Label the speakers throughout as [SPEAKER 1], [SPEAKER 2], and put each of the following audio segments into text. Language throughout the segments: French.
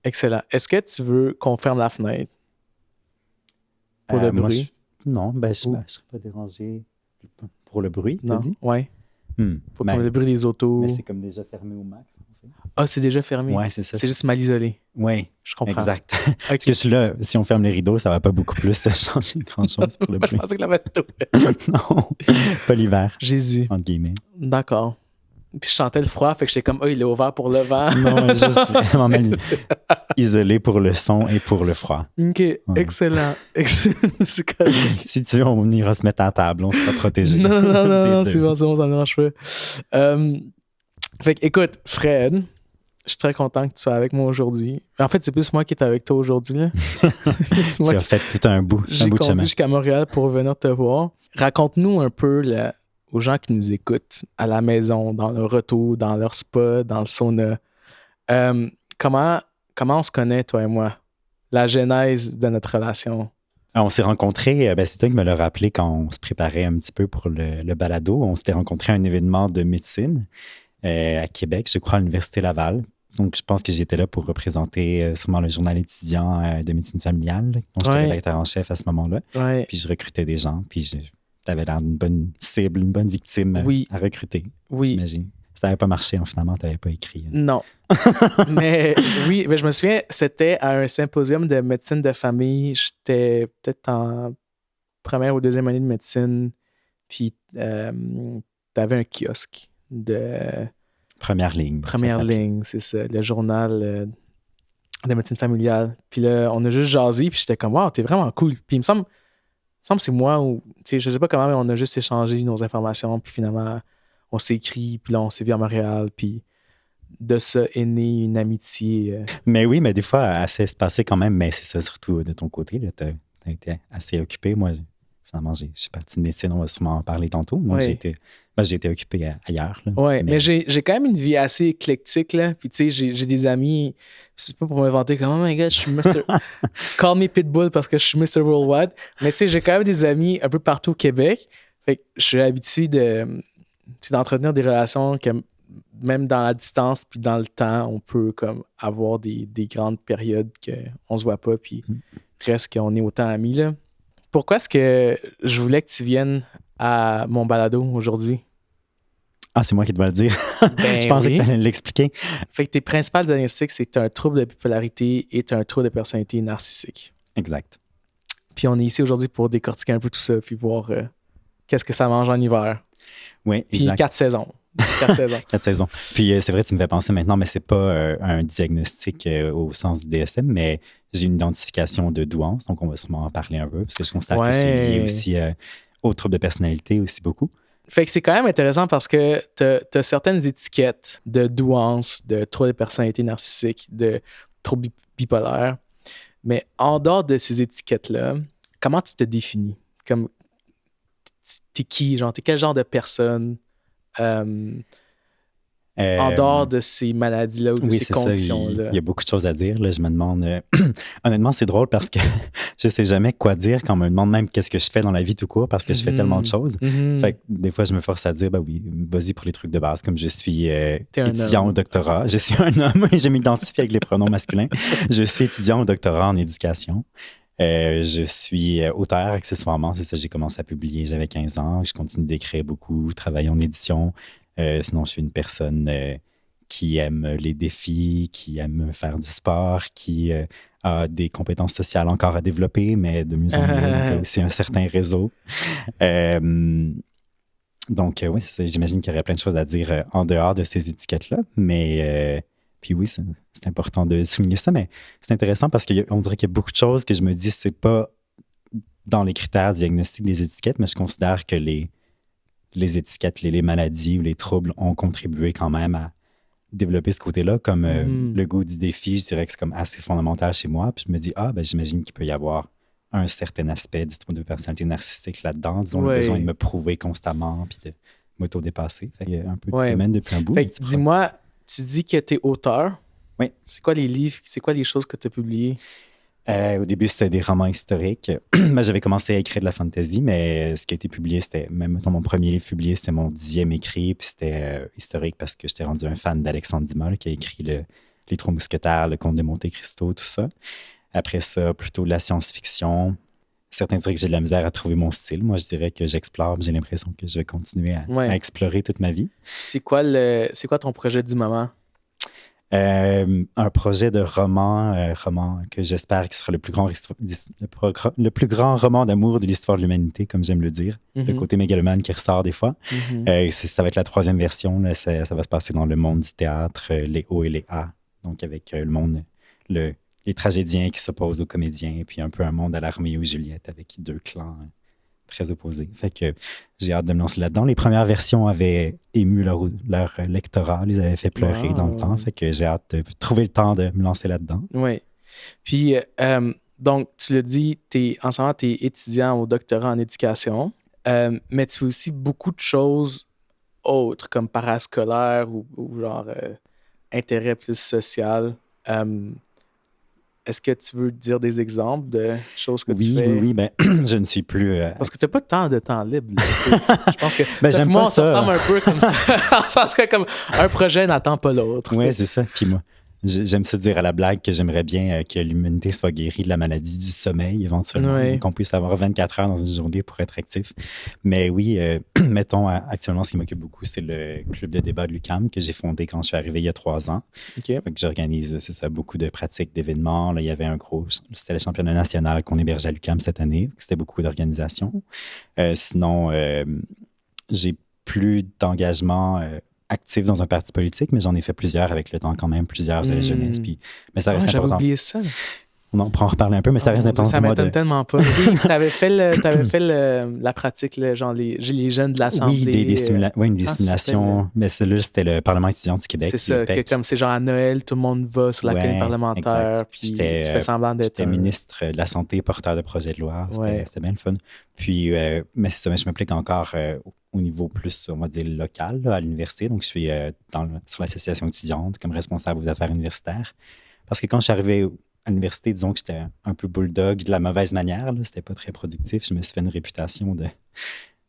[SPEAKER 1] Excellent. Est-ce que tu veux qu'on ferme la fenêtre pour le
[SPEAKER 2] Moi,
[SPEAKER 1] bruit?
[SPEAKER 2] non, je ne
[SPEAKER 1] Ou
[SPEAKER 2] serais pas dérangé pour le bruit, t'as
[SPEAKER 1] non?
[SPEAKER 2] dit?
[SPEAKER 1] Ouais. Pour comme le
[SPEAKER 2] Mais
[SPEAKER 1] bruit des autos.
[SPEAKER 2] c'est comme déjà fermé au max, en fait.
[SPEAKER 1] Ah, c'est déjà fermé.
[SPEAKER 2] Ouais, c'est ça.
[SPEAKER 1] C'est juste mal isolé.
[SPEAKER 2] Oui,
[SPEAKER 1] Je comprends.
[SPEAKER 2] exact. Parce
[SPEAKER 1] OK.
[SPEAKER 2] que je suis là, si on ferme les rideaux, ça va pas beaucoup plus changer grand-chose pour le
[SPEAKER 1] Moi, je
[SPEAKER 2] bruit.
[SPEAKER 1] pensais que la bateau.
[SPEAKER 2] Non, pas l'hiver,
[SPEAKER 1] Jésus.
[SPEAKER 2] entre guillemets.
[SPEAKER 1] D'accord. Puis je sentais le froid, fait que j'étais comme, il est ouvert pour le vent.
[SPEAKER 2] Non, juste vraiment mal isolé pour le son et pour le froid.
[SPEAKER 1] OK, excellent. C'est correct.
[SPEAKER 2] Si tu veux, on ira se mettre à table, on sera protégé.
[SPEAKER 1] Non, c'est bon, ça me dérange pas. Fait que, écoute, Fred, je suis très content que tu sois avec moi aujourd'hui. En fait, c'est plus moi qui est avec toi aujourd'hui. Là.
[SPEAKER 2] Tu as fait tout un bout de chemin.
[SPEAKER 1] J'ai conduit jusqu'à Montréal pour venir te voir. Raconte-nous un peu aux gens qui nous écoutent à la maison, dans leur auto, dans leur spa, dans le sauna. Comment on se connaît, toi et moi? La genèse de notre relation.
[SPEAKER 2] On s'est rencontrés, c'est toi qui me l'as rappelé quand on se préparait un petit peu pour le balado. On s'était rencontrés à un événement de médecine à Québec, je crois, à l'Université Laval. Donc, je pense que j'étais là pour représenter sûrement le journal étudiant de médecine familiale. Donc, j'étais rédacteur en chef à ce moment-là.
[SPEAKER 1] Ouais.
[SPEAKER 2] Puis, je recrutais des gens. Puis, tu avais l'air d'une bonne cible, une bonne victime à recruter.
[SPEAKER 1] Oui.
[SPEAKER 2] J'imagine. Ça n'avait pas marché, finalement, tu n'avais pas écrit.
[SPEAKER 1] Non. Mais oui, je me souviens, c'était à un symposium de médecine de famille. J'étais peut-être en première ou deuxième année de médecine. Puis, tu avais un kiosque de...
[SPEAKER 2] Première ligne.
[SPEAKER 1] Première ligne, c'est ça. Le journal de médecine familiale. Puis là, on a juste jasé. Puis j'étais comme, wow, t'es vraiment cool. Puis il me semble que c'est moi ou... Tu sais, je sais pas comment, mais on a juste échangé nos informations. Puis finalement, on s'est écrit. Puis là, on s'est vu à Montréal. Puis de ça est née une amitié.
[SPEAKER 2] Mais oui, mais des fois, assez espacé quand même. Mais c'est ça, surtout de ton côté. Tu as été assez occupé. Moi, finalement, je suis parti de médecine. On va sûrement en parler tantôt. Donc, j'ai été occupé ailleurs.
[SPEAKER 1] Oui, mais j'ai quand même une vie assez éclectique. Là. Puis, tu sais, j'ai des amis. C'est pas pour m'inventer comme, oh my God, je suis Mr. Call me Pitbull parce que je suis Mr. Worldwide. Mais, tu sais, j'ai quand même des amis un peu partout au Québec. Fait que je suis habitué d'entretenir des relations que même dans la distance puis dans le temps, on peut comme avoir des grandes périodes qu'on se voit pas. Puis, reste qu'on est autant amis. Là. Pourquoi est-ce que je voulais que tu viennes à mon balado aujourd'hui?
[SPEAKER 2] Ah, c'est moi qui dois le dire. Je pensais que tu allais l'expliquer.
[SPEAKER 1] Fait que tes principales diagnostics, c'est que tu as un trouble de bipolarité et tu as un trouble de personnalité narcissique.
[SPEAKER 2] Exact.
[SPEAKER 1] Puis on est ici aujourd'hui pour décortiquer un peu tout ça puis voir qu'est-ce que ça mange en hiver.
[SPEAKER 2] Oui,
[SPEAKER 1] puis
[SPEAKER 2] exact.
[SPEAKER 1] 4 saisons.
[SPEAKER 2] 4 saisons. Puis c'est vrai, tu me fais penser maintenant, mais c'est pas un diagnostic au sens du DSM, mais j'ai une identification de douance, donc on va sûrement en parler un peu, parce que je constate que c'est lié aussi au trouble de personnalité aussi beaucoup.
[SPEAKER 1] Fait que c'est quand même intéressant parce que tu as certaines étiquettes de douance, de trouble de personnalité narcissique, de trouble bipolaire. Mais en dehors de ces étiquettes-là, comment tu te définis? Comme, t'es qui? Genre, t'es quel genre de personne en dehors de ces maladies-là ou de ces conditions-là?
[SPEAKER 2] Il y a beaucoup de choses à dire. Là. Je me demande... honnêtement, c'est drôle parce que je sais jamais quoi dire quand on me demande même qu'est-ce que je fais dans la vie tout court parce que je fais tellement de choses. Fait que des fois, je me force à dire, oui, vas-y pour les trucs de base, comme je suis étudiant au doctorat. Je suis un homme et je m'identifie avec les pronoms masculins. Je suis étudiant au doctorat en éducation. Je suis auteur accessoirement, c'est ça, j'ai commencé à publier, j'avais 15 ans, je continue d'écrire beaucoup, travailler en édition. Sinon, je suis une personne qui aime les défis, qui aime faire du sport, qui a des compétences sociales encore à développer, mais de mieux en mieux, donc aussi un certain réseau. Donc, oui, j'imagine qu'il y aurait plein de choses à dire en dehors de ces étiquettes-là, mais... Puis oui, c'est important de souligner ça, mais c'est intéressant parce qu'on dirait qu'il y a beaucoup de choses que je me dis, c'est pas dans les critères diagnostiques des étiquettes, mais je considère que les étiquettes, les maladies ou les troubles ont contribué quand même à développer ce côté-là. Comme le goût du défi, je dirais que c'est comme assez fondamental chez moi. Puis je me dis, j'imagine qu'il peut y avoir un certain aspect du trouble de personnalité narcissique là-dedans, disons, le besoin de me prouver constamment puis de m'auto-dépasser. Il y a un peu de domaine depuis un bout.
[SPEAKER 1] Dis-moi, tu dis que tu es auteur.
[SPEAKER 2] Oui.
[SPEAKER 1] C'est quoi les livres? C'est quoi les choses que tu as publiées?
[SPEAKER 2] Au début, c'était des romans historiques. J'avais commencé à écrire de la fantasy, mais ce qui a été publié, c'était, même mon premier livre publié, c'était mon 10e écrit, puis c'était historique parce que j'étais rendu un fan d'Alexandre Dumas, qui a écrit Les Trois Mousquetaires, Le Comte de Monte-Cristo, tout ça. Après ça, plutôt de la science-fiction. Certains diraient que j'ai de la misère à trouver mon style. Moi, je dirais que j'explore. J'ai l'impression que je vais continuer à explorer toute ma vie.
[SPEAKER 1] C'est quoi ton projet du moment?
[SPEAKER 2] Un projet de roman que j'espère qui sera le plus grand roman d'amour de l'histoire de l'humanité, comme j'aime le dire. Le côté mégalomane qui ressort des fois. Ça va être la 3e version. Là, ça va se passer dans le monde du théâtre, les hauts et les A. Donc, avec le monde, les tragédiens qui s'opposent aux comédiens, et puis un peu un monde à la Roméo et Juliette avec 2 clans très opposés. Fait que j'ai hâte de me lancer là-dedans. Les premières versions avaient ému leur lectorat, les avaient fait pleurer dans le temps. Fait que j'ai hâte de trouver le temps de me lancer là-dedans.
[SPEAKER 1] Oui. Puis, donc, tu l'as dit, en ce moment, tu es étudiant au doctorat en éducation, mais tu fais aussi beaucoup de choses autres, comme parascolaires ou genre intérêt plus social. Est-ce que tu veux dire des exemples de choses que tu fais?
[SPEAKER 2] Oui, ben, je ne suis plus...
[SPEAKER 1] Parce que tu n'as pas tant de temps libre. Là, je pense que
[SPEAKER 2] ben, j'aime
[SPEAKER 1] moi,
[SPEAKER 2] pas ça.
[SPEAKER 1] Ça ressemble un peu comme ça. En sens que comme un projet n'attend pas l'autre.
[SPEAKER 2] Oui, c'est ça. Puis moi, j'aime ça dire à la blague que j'aimerais bien que l'humanité soit guérie de la maladie du sommeil éventuellement, qu'on puisse avoir 24 heures dans une journée pour être actif. Mais oui, mettons, actuellement, ce qui m'occupe beaucoup, c'est le club de débat de l'UQAM que j'ai fondé quand je suis arrivé il y a 3 ans.
[SPEAKER 1] Okay.
[SPEAKER 2] J'organise, c'est ça, beaucoup de pratiques, d'événements. Là, il y avait c'était le championnat national qu'on hébergeait à l'UQAM cette année. C'était beaucoup d'organisations. Sinon, j'ai plus d'engagement actif dans un parti politique, mais j'en ai fait plusieurs avec le temps quand même, plusieurs à la jeunesse. Puis, mais ça reste important.
[SPEAKER 1] J'avais oublié ça.
[SPEAKER 2] On pourra en reparler un peu, mais ça reste important.
[SPEAKER 1] Ça m'étonne tellement pas. Oui, t'avais fait la pratique, genre les jeunes de l'Assemblée.
[SPEAKER 2] Oui, des stimulations. Mais celui-là, c'était le Parlement étudiant du Québec.
[SPEAKER 1] C'est ça, que comme c'est genre à Noël, tout le monde va sur la colline parlementaire, puis tu fais semblant d'être
[SPEAKER 2] J'étais ministre de la Santé, porteur de projet de loi. C'était bien le fun. Puis, mais c'est ça, je m'applique encore au niveau plus, on va dire, local, là, à l'université. Donc, je suis sur l'association étudiante comme responsable aux affaires universitaires. Parce que quand je suis arrivé à l'université, disons que j'étais un peu bulldog de la mauvaise manière. C'était pas très productif. Je me suis fait une réputation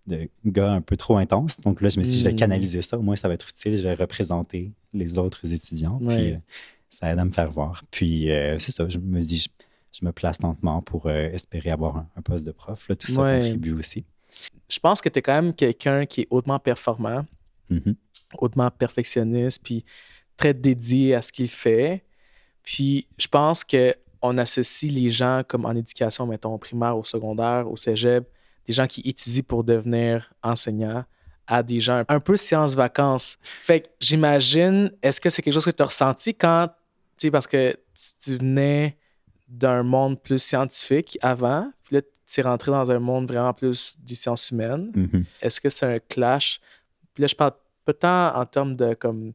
[SPEAKER 2] de gars un peu trop intense. Donc là, je me suis dit, je vais canaliser ça. Au moins, ça va être utile. Je vais représenter les autres étudiants. Puis, ça aide à me faire voir. Puis, c'est ça. Je me dis, je me place lentement pour espérer avoir un poste de prof. Là, tout ça contribue aussi.
[SPEAKER 1] Je pense que tu es quand même quelqu'un qui est hautement performant, hautement perfectionniste, puis très dédié à ce qu'il fait. Puis, je pense qu'on associe les gens, comme en éducation, mettons, au primaire, au secondaire, au cégep, des gens qui étudient pour devenir enseignants, à des gens un peu sciences-vacances. Fait que j'imagine, est-ce que c'est quelque chose que tu as ressenti quand, tu sais, parce que tu venais d'un monde plus scientifique avant, puis là, tu es rentré dans un monde vraiment plus des sciences humaines. Est-ce que c'est un clash? Puis là, je parle pas tant en termes de comme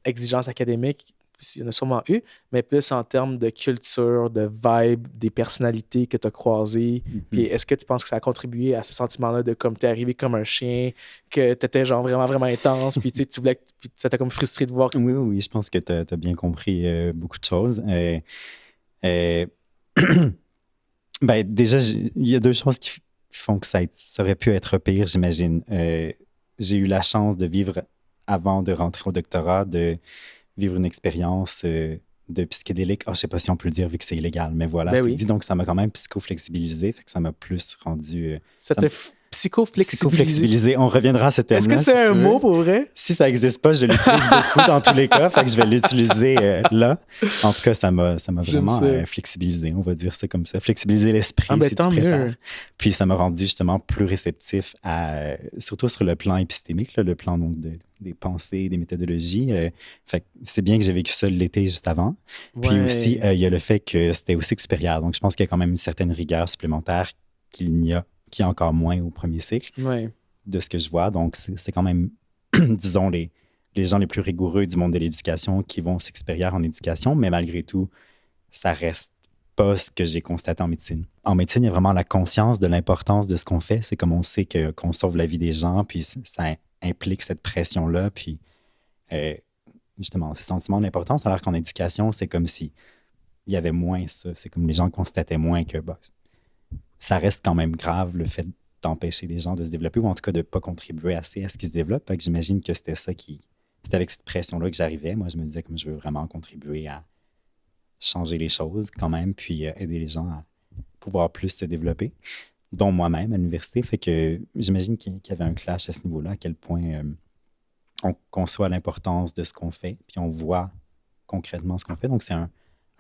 [SPEAKER 1] exigence académique, il y en a sûrement eu, mais plus en termes de culture, de vibe, des personnalités que tu as croisées. Puis est-ce que tu penses que ça a contribué à ce sentiment-là de comme tu es arrivé comme un chien, que tu étais genre vraiment, vraiment intense, puis tu voulais, puis ça t'a comme frustré de voir.
[SPEAKER 2] Oui, je pense que tu as bien compris beaucoup de choses. Ben, déjà, il y a 2 choses qui font que ça aurait pu être pire, j'imagine. J'ai eu la chance de vivre, avant de rentrer au doctorat, de vivre une expérience de psychédélique. Je ne sais pas si on peut le dire vu que c'est illégal, mais voilà, c'est dit. Donc, ça m'a quand même psychoflexibilisé, fait que ça m'a plus rendu...
[SPEAKER 1] Ça t'a psychoflexibilisé.
[SPEAKER 2] On reviendra à ce terme-là.
[SPEAKER 1] Est-ce que c'est un mot pour vrai?
[SPEAKER 2] Si ça n'existe pas, je l'utilise beaucoup dans tous les cas, fait que je vais l'utiliser là. En tout cas, ça m'a vraiment flexibilisé, on va dire ça comme ça. Flexibiliser l'esprit, si tu préfères. Puis ça m'a rendu justement plus réceptif surtout sur le plan épistémique, là, le plan donc, des pensées, des méthodologies. Fait que c'est bien que j'ai vécu ça l'été juste avant. Puis aussi, il y a le fait que c'était au cycle supérieur. Donc, je pense qu'il y a quand même une certaine rigueur supplémentaire qu'il y a encore moins au premier cycle, de ce que je vois. Donc, c'est quand même, disons, les gens les plus rigoureux du monde de l'éducation qui vont au cycle supérieur en éducation, mais malgré tout, ça reste pas ce que j'ai constaté en médecine. En médecine, il y a vraiment la conscience de l'importance de ce qu'on fait. C'est comme on sait qu'on sauve la vie des gens, puis ça implique cette pression-là, puis justement, ce sentiment d'importance, alors qu'en éducation, c'est comme si il y avait moins ça. C'est comme les gens constataient moins que ça reste quand même grave, le fait d'empêcher les gens de se développer, ou en tout cas de ne pas contribuer assez à ce qu'ils se développent. J'imagine que c'était ça qui c'était avec cette pression-là que j'arrivais. Moi, je me disais comme je veux vraiment contribuer à changer les choses quand même, puis aider les gens à pouvoir plus se développer, dont moi-même à l'université. Fait que j'imagine qu'il y avait un clash à ce niveau-là, à quel point on conçoit l'importance de ce qu'on fait, puis on voit concrètement ce qu'on fait. Donc, c'est un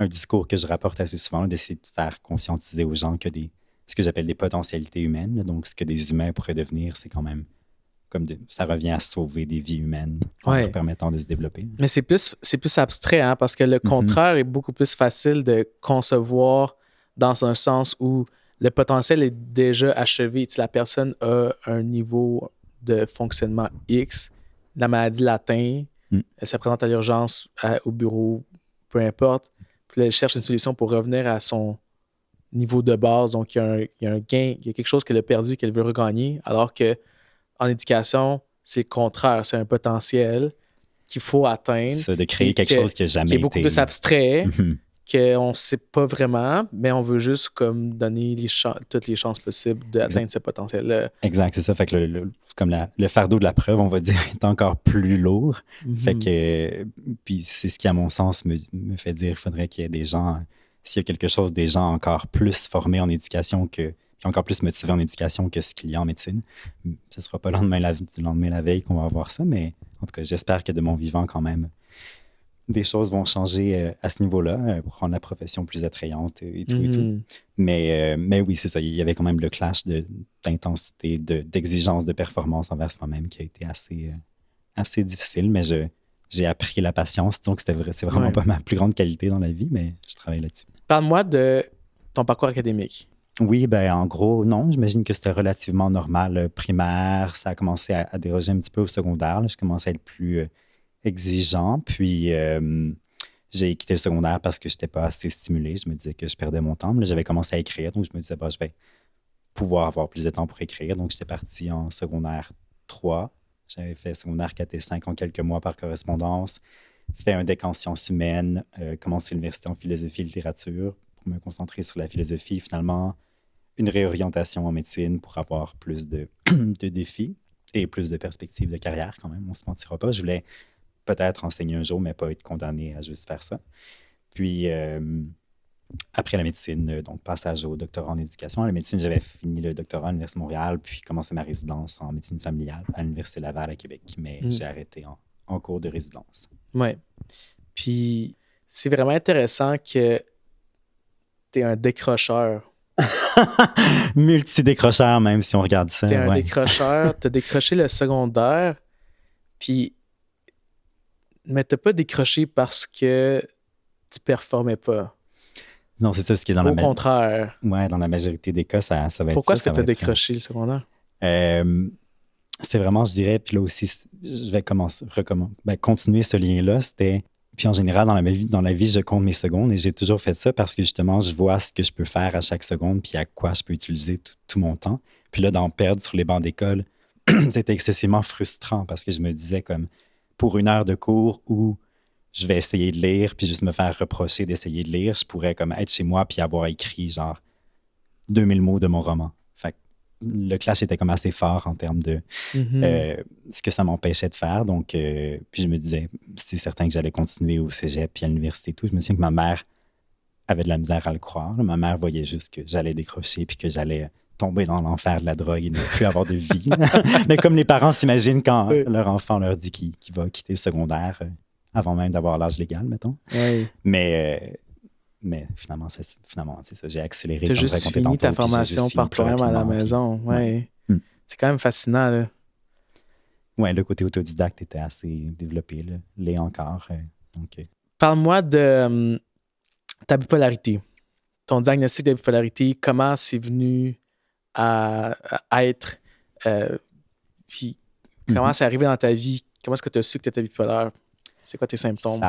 [SPEAKER 2] discours que je rapporte assez souvent, d'essayer de faire conscientiser aux gens que ce que j'appelle des potentialités humaines. Là. Donc, ce que des humains pourraient devenir, c'est quand même ça revient à sauver des vies humaines en leur permettant de se développer.
[SPEAKER 1] Mais c'est plus abstrait, hein, parce que le contraire est beaucoup plus facile de concevoir dans un sens où le potentiel est déjà achevé. Tu sais, la personne a un niveau de fonctionnement X, la maladie l'atteint, elle se présente à l'urgence, au bureau, peu importe, puis là, elle cherche une solution pour revenir à son niveau de base. Donc, il y a un gain, il y a quelque chose qu'elle a perdu qu'elle veut regagner, alors que en éducation, c'est le contraire. C'est un potentiel qu'il faut atteindre.
[SPEAKER 2] Ça, de créer quelque chose qui n'a jamais été.
[SPEAKER 1] Qui est beaucoup plus abstrait, qu'on ne sait pas vraiment, mais on veut juste comme donner toutes les chances possibles d'atteindre ce potentiel-là.
[SPEAKER 2] Exact, c'est ça. Fait que comme le fardeau de la preuve, on va dire, est encore plus lourd. Fait que, puis c'est ce qui, à mon sens, me fait dire qu'il faudrait qu'il y ait des gens, s'il y a quelque chose, des gens encore plus formés en éducation puis encore plus motivés en éducation que ce qu'il y a en médecine. Ce ne sera pas le lendemain la veille qu'on va avoir ça, mais en tout cas, j'espère que de mon vivant, quand même, des choses vont changer à ce niveau-là pour rendre la profession plus attrayante et tout et tout. Mais oui, c'est ça. Il y avait quand même le clash d'intensité, d'exigence de performance envers soi-même qui a été assez difficile, mais j'ai appris la patience. Donc, c'est vraiment pas ma plus grande qualité dans la vie, mais je travaille là-dessus.
[SPEAKER 1] Parle-moi de ton parcours académique.
[SPEAKER 2] Oui, ben en gros, non. J'imagine que c'était relativement normal. Primaire, ça a commencé à déroger un petit peu au secondaire. Là. Je commençais à être plus exigeant. Puis, j'ai quitté le secondaire parce que je n'étais pas assez stimulé. Je me disais que je perdais mon temps. Mais là, j'avais commencé à écrire. Donc, je me disais, je vais pouvoir avoir plus de temps pour écrire. Donc, j'étais parti en secondaire 3. J'avais fait secondaire 4 et 5 en quelques mois par correspondance. Fait un DEC en sciences humaines. Commencé l'université en philosophie et littérature pour me concentrer sur la philosophie. Finalement, une réorientation en médecine pour avoir plus de défis et plus de perspectives de carrière quand même, on ne se mentira pas. Je voulais peut-être enseigner un jour, mais pas être condamné à juste faire ça. Puis, après la médecine, donc passage au doctorat en éducation. À la médecine, j'avais fini le doctorat à l'Université de Montréal, puis commencé ma résidence en médecine familiale à l'Université Laval à Québec, mais j'ai arrêté en cours de résidence.
[SPEAKER 1] Oui. Puis, c'est vraiment intéressant que tu es un décrocheur.
[SPEAKER 2] Multi-décrocheur, même si on regarde ça.
[SPEAKER 1] T'es un décrocheur, t'as décroché le secondaire, mais t'as pas décroché parce que tu performais pas.
[SPEAKER 2] Non, c'est ça, ce qui est dans
[SPEAKER 1] Au contraire.
[SPEAKER 2] Ouais, dans la majorité des cas, ça va être ça.
[SPEAKER 1] Pourquoi est-ce que tu as décroché le secondaire?
[SPEAKER 2] C'est vraiment, je dirais, puis là aussi, je vais continuer ce lien-là. Puis en général, dans la vie, je compte mes secondes et j'ai toujours fait ça parce que justement, je vois ce que je peux faire à chaque seconde puis à quoi je peux utiliser tout mon temps. Puis là, d'en perdre sur les bancs d'école, c'était excessivement frustrant parce que je me disais comme, pour une heure de cours où je vais essayer de lire puis juste me faire reprocher d'essayer de lire, je pourrais comme être chez moi puis avoir écrit genre 2000 mots de mon roman. Fait que le clash était comme assez fort en termes de ce que ça m'empêchait de faire. Donc, puis je me disais, c'est certain que j'allais continuer au cégep puis à l'université et tout. Je me souviens que ma mère avait de la misère à le croire. Ma mère voyait juste que j'allais décrocher puis que j'allais tomber dans l'enfer de la drogue et ne plus avoir de vie. Mais comme les parents s'imaginent quand leur enfant leur dit qu'il va quitter le secondaire avant même d'avoir l'âge légal, mettons.
[SPEAKER 1] Oui.
[SPEAKER 2] Mais finalement, c'est ça. J'ai accéléré.
[SPEAKER 1] Tu as juste fini ta formation par toi-même à la maison. Ouais. C'est quand même fascinant. Là.
[SPEAKER 2] Ouais, le côté autodidacte était assez développé. L'est encore.
[SPEAKER 1] Parle-moi de ta bipolarité. Ton diagnostic de bipolarité, comment c'est venu à être, puis comment c'est arrivé dans ta vie? Comment est-ce que tu as su que tu étais bipolaire? C'est quoi tes symptômes?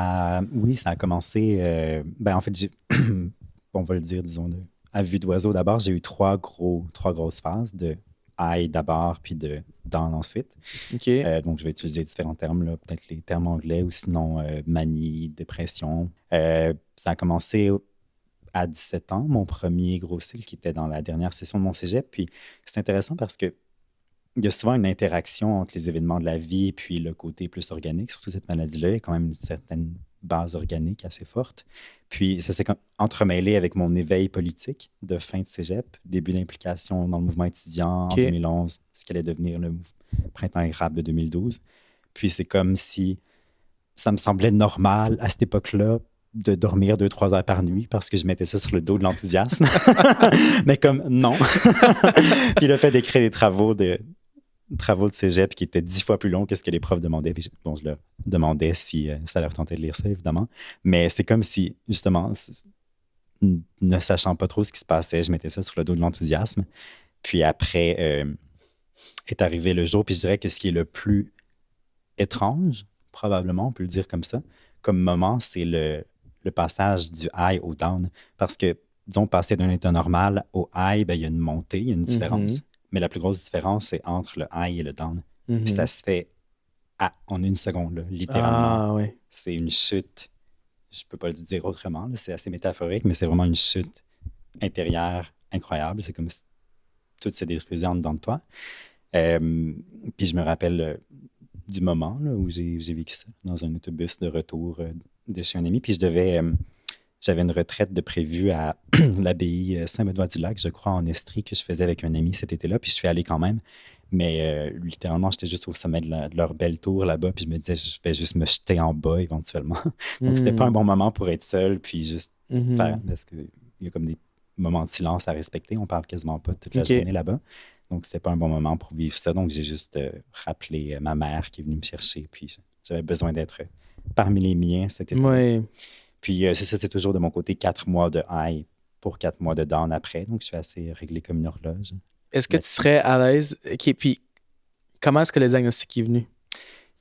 [SPEAKER 2] Oui, ça a commencé. En fait, on va le dire, disons, à vue d'oiseau d'abord, j'ai eu trois grosses phases de high d'abord, puis de down ensuite.
[SPEAKER 1] OK.
[SPEAKER 2] Donc, je vais utiliser différents termes, là, peut-être les termes anglais ou sinon manie, dépression. Ça a commencé à 17 ans, mon premier gros cycle qui était dans la dernière session de mon cégep. Puis c'est intéressant parce que il y a souvent une interaction entre les événements de la vie puis le côté plus organique. Surtout cette maladie-là, il y a quand même une certaine base organique assez forte. Puis ça s'est entremêlé avec mon éveil politique de fin de cégep, début d'implication dans le mouvement étudiant en
[SPEAKER 1] OK.
[SPEAKER 2] 2011, ce qui allait devenir le printemps érable de 2012. Puis c'est comme si ça me semblait normal à cette époque-là de dormir 2-3 heures par nuit parce que je mettais ça sur le dos de l'enthousiasme. Mais comme non. Puis le fait d'écrire des travaux de cégep qui étaient 10 fois plus longs que ce que les profs demandaient. Puis bon, je leur demandais si ça leur tentait de lire ça, évidemment. Mais c'est comme si, justement, ne sachant pas trop ce qui se passait, je mettais ça sur le dos de l'enthousiasme. Puis après est arrivé le jour, puis je dirais que ce qui est le plus étrange, probablement, on peut le dire comme ça, comme moment, c'est le passage du high au down. Parce que, disons, passer d'un état normal au high, ben, il y a une montée, il y a une différence. Mais la plus grosse différence, c'est entre le high et le down. Puis ça se fait en une seconde, là, littéralement.
[SPEAKER 1] Ah, ouais.
[SPEAKER 2] C'est une chute, je peux pas le dire autrement, là, c'est assez métaphorique, mais c'est vraiment une chute intérieure incroyable. C'est comme si tout se détruisait en dedans de toi. Puis je me rappelle du moment là, où j'ai vécu ça, dans un autobus de retour de chez un ami. Puis j'avais une retraite de prévue à l'abbaye Saint-Benoît-du-Lac, je crois, en Estrie, que je faisais avec un ami cet été-là. Puis je suis allé quand même. Mais littéralement, j'étais juste au sommet de leur belle tour là-bas. Puis je me disais, je vais juste me jeter en bas éventuellement. Donc, c'était pas un bon moment pour être seul. Puis juste faire. Parce qu'il y a comme des moments de silence à respecter. On parle quasiment pas toute la journée là-bas. Donc, c'était pas un bon moment pour vivre ça. Donc, j'ai juste rappelé ma mère qui est venue me chercher. Puis j'avais besoin d'être parmi les miens cet été.
[SPEAKER 1] Ouais.
[SPEAKER 2] Puis c'est ça, c'est toujours de mon côté 4 mois de high pour 4 mois de down après. Donc, je suis assez réglé comme une horloge.
[SPEAKER 1] Est-ce que tu serais à l'aise? OK, puis comment est-ce que le diagnostic est venu?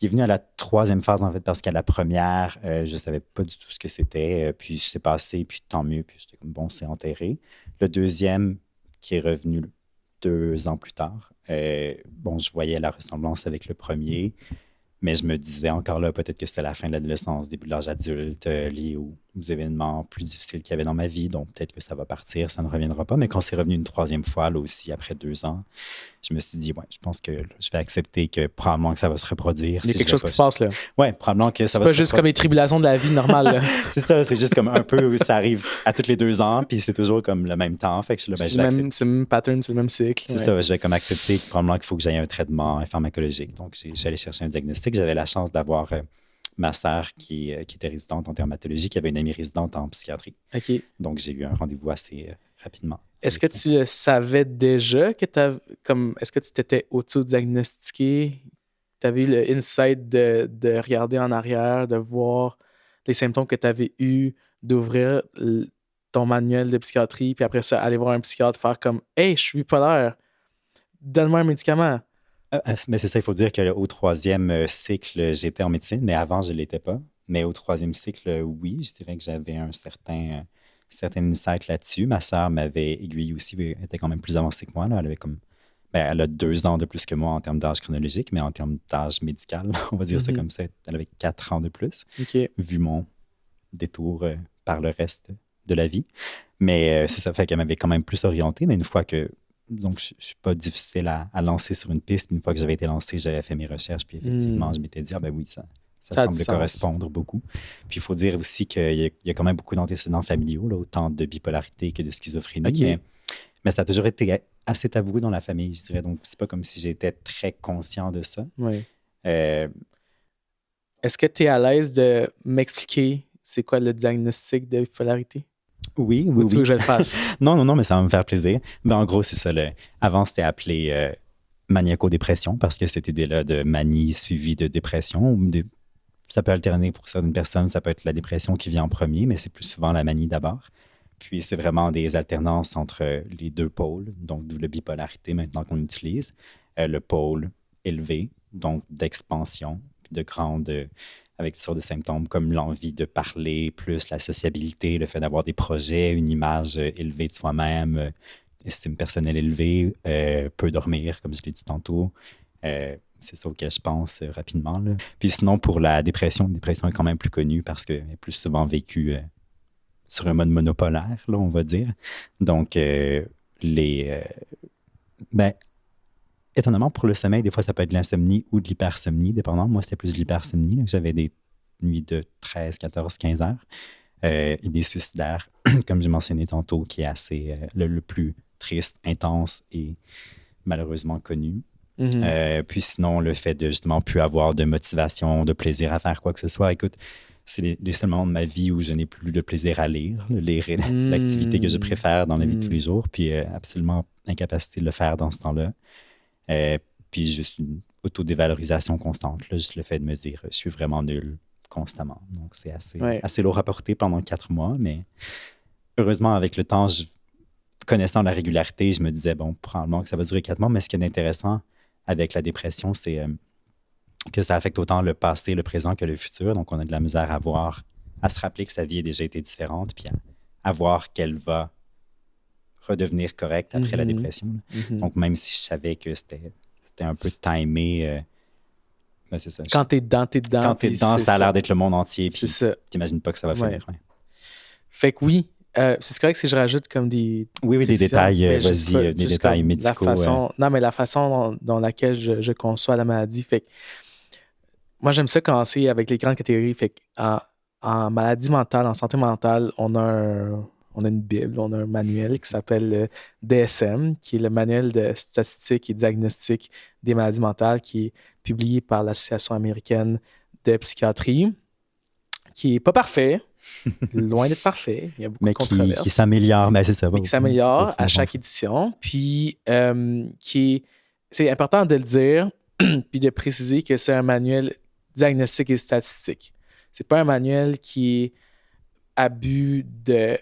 [SPEAKER 2] Il est venu à la 3e phase, en fait, parce qu'à la première, je ne savais pas du tout ce que c'était. Puis c'est passé, puis tant mieux. Puis j'étais comme, bon, c'est enterré. Le deuxième, qui est revenu 2 ans plus tard, bon, je voyais la ressemblance avec le premier. Mais je me disais encore là, peut-être que c'était la fin de l'adolescence, début de l'âge adulte, lié aux événements plus difficiles qu'il y avait dans ma vie. Donc, peut-être que ça va partir, ça ne reviendra pas. Mais quand c'est revenu une 3e fois, là aussi, après 2 ans, je me suis dit, ouais, je pense que je vais accepter que probablement que ça va se reproduire.
[SPEAKER 1] Il y a quelque chose qui se passe, là.
[SPEAKER 2] Ouais, probablement que ça va se reproduire.
[SPEAKER 1] C'est pas juste comme les tribulations de la vie normale, là.
[SPEAKER 2] C'est ça, c'est juste comme un peu où ça arrive à tous les 2 ans, puis c'est toujours comme le même temps. Fait que je,
[SPEAKER 1] c'est le même pattern, c'est le même cycle.
[SPEAKER 2] C'est ça, je vais comme accepter probablement qu'il faut que j'aille un traitement pharmacologique. Donc, je suis allé chercher un diagnostic. J'avais la chance d'avoir ma sœur qui était résidente en dermatologie, qui avait une amie résidente en psychiatrie.
[SPEAKER 1] OK.
[SPEAKER 2] Donc, j'ai eu un rendez-vous assez rapidement.
[SPEAKER 1] Est-ce que tu savais déjà que est-ce que tu t'étais auto-diagnostiqué? Tu avais eu le insight de regarder en arrière, de voir les symptômes que tu avais eus, d'ouvrir ton manuel de psychiatrie, puis après ça, aller voir un psychiatre, faire comme « Hey, je suis bipolaire, donne-moi un médicament. »
[SPEAKER 2] Mais c'est ça, il faut dire qu'au 3e cycle, j'étais en médecine, mais avant, je ne l'étais pas. Mais au 3e cycle, oui, je dirais que j'avais un certain insight là-dessus. Ma sœur m'avait aiguillé aussi, elle était quand même plus avancée que moi. Là. Elle avait elle a 2 ans de plus que moi en termes d'âge chronologique, mais en termes d'âge médical, on va dire ça comme ça, elle avait 4 ans de plus, vu mon détour par le reste de la vie. Mais c'est ça, fait qu'elle m'avait quand même plus orienté, mais une fois que... Donc, je ne suis pas difficile à lancer sur une piste. Une fois que j'avais été lancé, j'avais fait mes recherches, puis effectivement, je m'étais dit, ah ben oui, ça semble correspondre beaucoup. Puis il faut dire aussi qu'il y a quand même beaucoup d'antécédents familiaux, là, autant de bipolarité que de schizophrénie. Mais ça a toujours été assez tabou dans la famille, je dirais. Donc, c'est pas comme si j'étais très conscient de ça.
[SPEAKER 1] Oui. Est-ce que tu es à l'aise de m'expliquer c'est quoi le diagnostic de bipolarité?
[SPEAKER 2] Oui.
[SPEAKER 1] Tu veux que je le fasse?
[SPEAKER 2] Non, mais ça va me faire plaisir. Mais en gros, c'est ça. Avant, c'était appelé maniaco-dépression parce que cette idée-là de manie suivie de dépression. Ça peut alterner pour certaines personnes. Ça peut être la dépression qui vient en premier, mais c'est plus souvent la manie d'abord. Puis, c'est vraiment des alternances entre les 2 pôles, donc d'où la bipolarité maintenant qu'on utilise. Le pôle élevé, donc d'expansion, de grande... avec toutes sortes de symptômes comme l'envie de parler, plus la sociabilité, le fait d'avoir des projets, une image élevée de soi-même, estime personnelle élevée, peu dormir, comme je l'ai dit tantôt. C'est ça auquel je pense rapidement. Là. Puis sinon, pour la dépression est quand même plus connue parce qu'elle est plus souvent vécue sur un mode monopolaire, là, on va dire. Donc, étonnamment, pour le sommeil, des fois, ça peut être de l'insomnie ou de l'hypersomnie, dépendant. Moi, c'était plus de l'hypersomnie. Là. J'avais des nuits de 13, 14, 15 heures. Et des suicidaires, comme j'ai mentionné tantôt, qui est assez le plus triste, intense et malheureusement connu. Puis sinon, le fait de justement plus avoir de motivation, de plaisir à faire quoi que ce soit. Écoute, c'est les seuls moments de ma vie où je n'ai plus de plaisir à lire. Lire est l'activité que je préfère dans la vie de tous les jours, puis absolument incapacité de le faire dans ce temps-là. Puis juste une autodévalorisation constante. Là, juste le fait de me dire je suis vraiment nul constamment. Donc, c'est assez lourd à porter pendant 4 mois, mais heureusement, avec le temps, connaissant la régularité, je me disais, bon, probablement que ça va durer 4 mois, mais ce qui est intéressant avec la dépression, c'est que ça affecte autant le passé, le présent que le futur. Donc, on a de la misère à se rappeler que sa vie a déjà été différente, puis à voir qu'elle va redevenir correcte après la dépression. Donc, même si je savais que c'était un peu timé, ben c'est ça.
[SPEAKER 1] Quand t'es dedans,
[SPEAKER 2] Quand t'es dedans, ça a l'air d'être le monde entier, puis t'imagines pas que ça va finir.
[SPEAKER 1] Ouais. Fait que oui, c'est correct si je rajoute comme des...
[SPEAKER 2] Oui, des détails, vas-y, des détails médicaux.
[SPEAKER 1] Non, mais la façon dans laquelle je conçois la maladie, fait que moi, j'aime ça commencer avec les grandes catégories. Fait que en maladie mentale, en santé mentale, on a une Bible, on a un manuel qui s'appelle le DSM, qui est le manuel de statistique et diagnostic des maladies mentales, qui est publié par l'Association américaine de psychiatrie, qui n'est pas parfait, loin d'être parfait. Il y a beaucoup de controverses.
[SPEAKER 2] Qui s'améliore, mais c'est ça.
[SPEAKER 1] Qui s'améliore à chaque édition. Puis, c'est important de le dire, puis de préciser que c'est un manuel diagnostique et statistique. C'est pas un manuel qui est à but de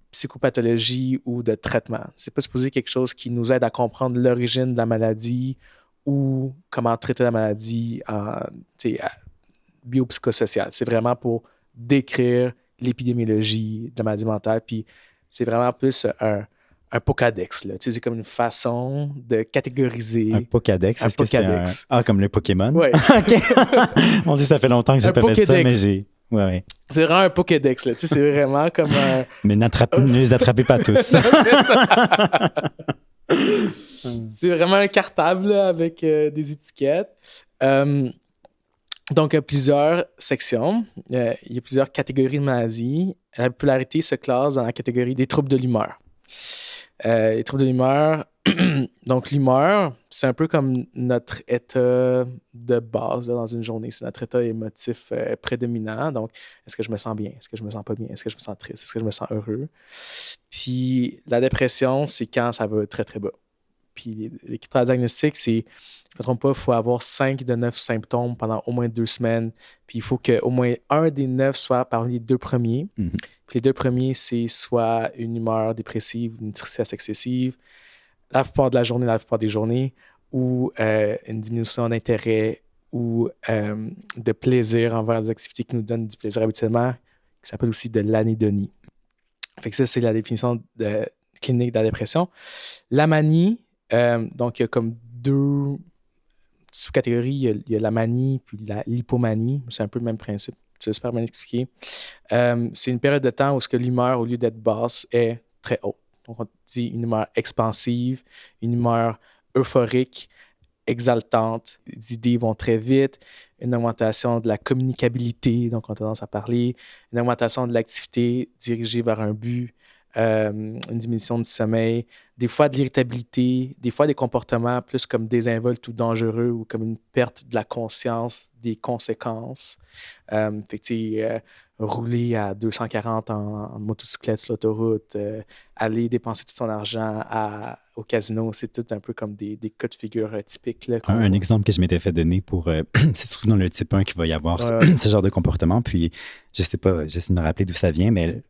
[SPEAKER 1] psychopathologie ou de traitement. C'est pas supposé quelque chose qui nous aide à comprendre l'origine de la maladie ou comment traiter la maladie biopsychosociale. C'est vraiment pour décrire l'épidémiologie de la maladie mentale, puis c'est vraiment plus un Pokédex. C'est comme une façon de catégoriser.
[SPEAKER 2] Un Pokédex? Est-ce que c'est comme le Pokémon?
[SPEAKER 1] Oui.
[SPEAKER 2] OK. On dit ça fait longtemps que j'ai pas fait ça, mais j'ai... Ouais.
[SPEAKER 1] C'est vraiment un Pokédex. Là. C'est vraiment comme un...
[SPEAKER 2] Mais ne les attrapez pas tous.
[SPEAKER 1] Non, c'est ça. C'est vraiment un cartable là, avec des étiquettes. Donc, il y a plusieurs sections. Il y a plusieurs catégories de maladies. La bipolarité se classe dans la catégorie des troubles de l'humeur. Les troubles de l'humeur, donc l'humeur, c'est un peu comme notre état de base là, dans une journée. C'est notre état émotif prédominant. Donc, est-ce que je me sens bien? Est-ce que je me sens pas bien? Est-ce que je me sens triste? Est-ce que je me sens heureux? Puis, la dépression, c'est quand ça va très, très bas. Puis, les critères diagnostiques, c'est, je ne me trompe pas, il faut avoir 5 de 9 symptômes pendant au moins 2 semaines. Puis, il faut qu'au moins un des 9 soit parmi les 2 premiers.
[SPEAKER 2] Mm-hmm.
[SPEAKER 1] Puis, les 2 premiers, c'est soit une humeur dépressive, une tristesse excessive, la plupart de la journée, la plupart des journées, ou une diminution d'intérêt ou de plaisir envers les activités qui nous donnent du plaisir habituellement, qui s'appelle aussi de l'anédonie. Fait que ça, c'est la définition clinique de la dépression. La manie, donc il y a comme 2 sous-catégories. Il y a la manie puis l'hypomanie. C'est un peu le même principe. C'est super bien expliqué. C'est une période de temps où l'humeur, au lieu d'être basse, est très haute. Donc, on dit une humeur expansive, une humeur euphorique, exaltante. Les idées vont très vite. Une augmentation de la communicabilité, donc on a tendance à parler. Une augmentation de l'activité dirigée vers un but. Une diminution du sommeil. Des fois de l'irritabilité. Des fois des comportements plus comme désinvoltes ou dangereux ou comme une perte de la conscience des conséquences. Fait que rouler à 240 en motocyclette sur l'autoroute, aller dépenser tout son argent au casino, c'est tout un peu comme des cas de figure typiques. Là,
[SPEAKER 2] un exemple que je m'étais fait donner pour... c'est surtout dans le type 1 qu'il va y avoir ce genre de comportement. Puis, je sais pas, j'essaie de me rappeler d'où ça vient, mais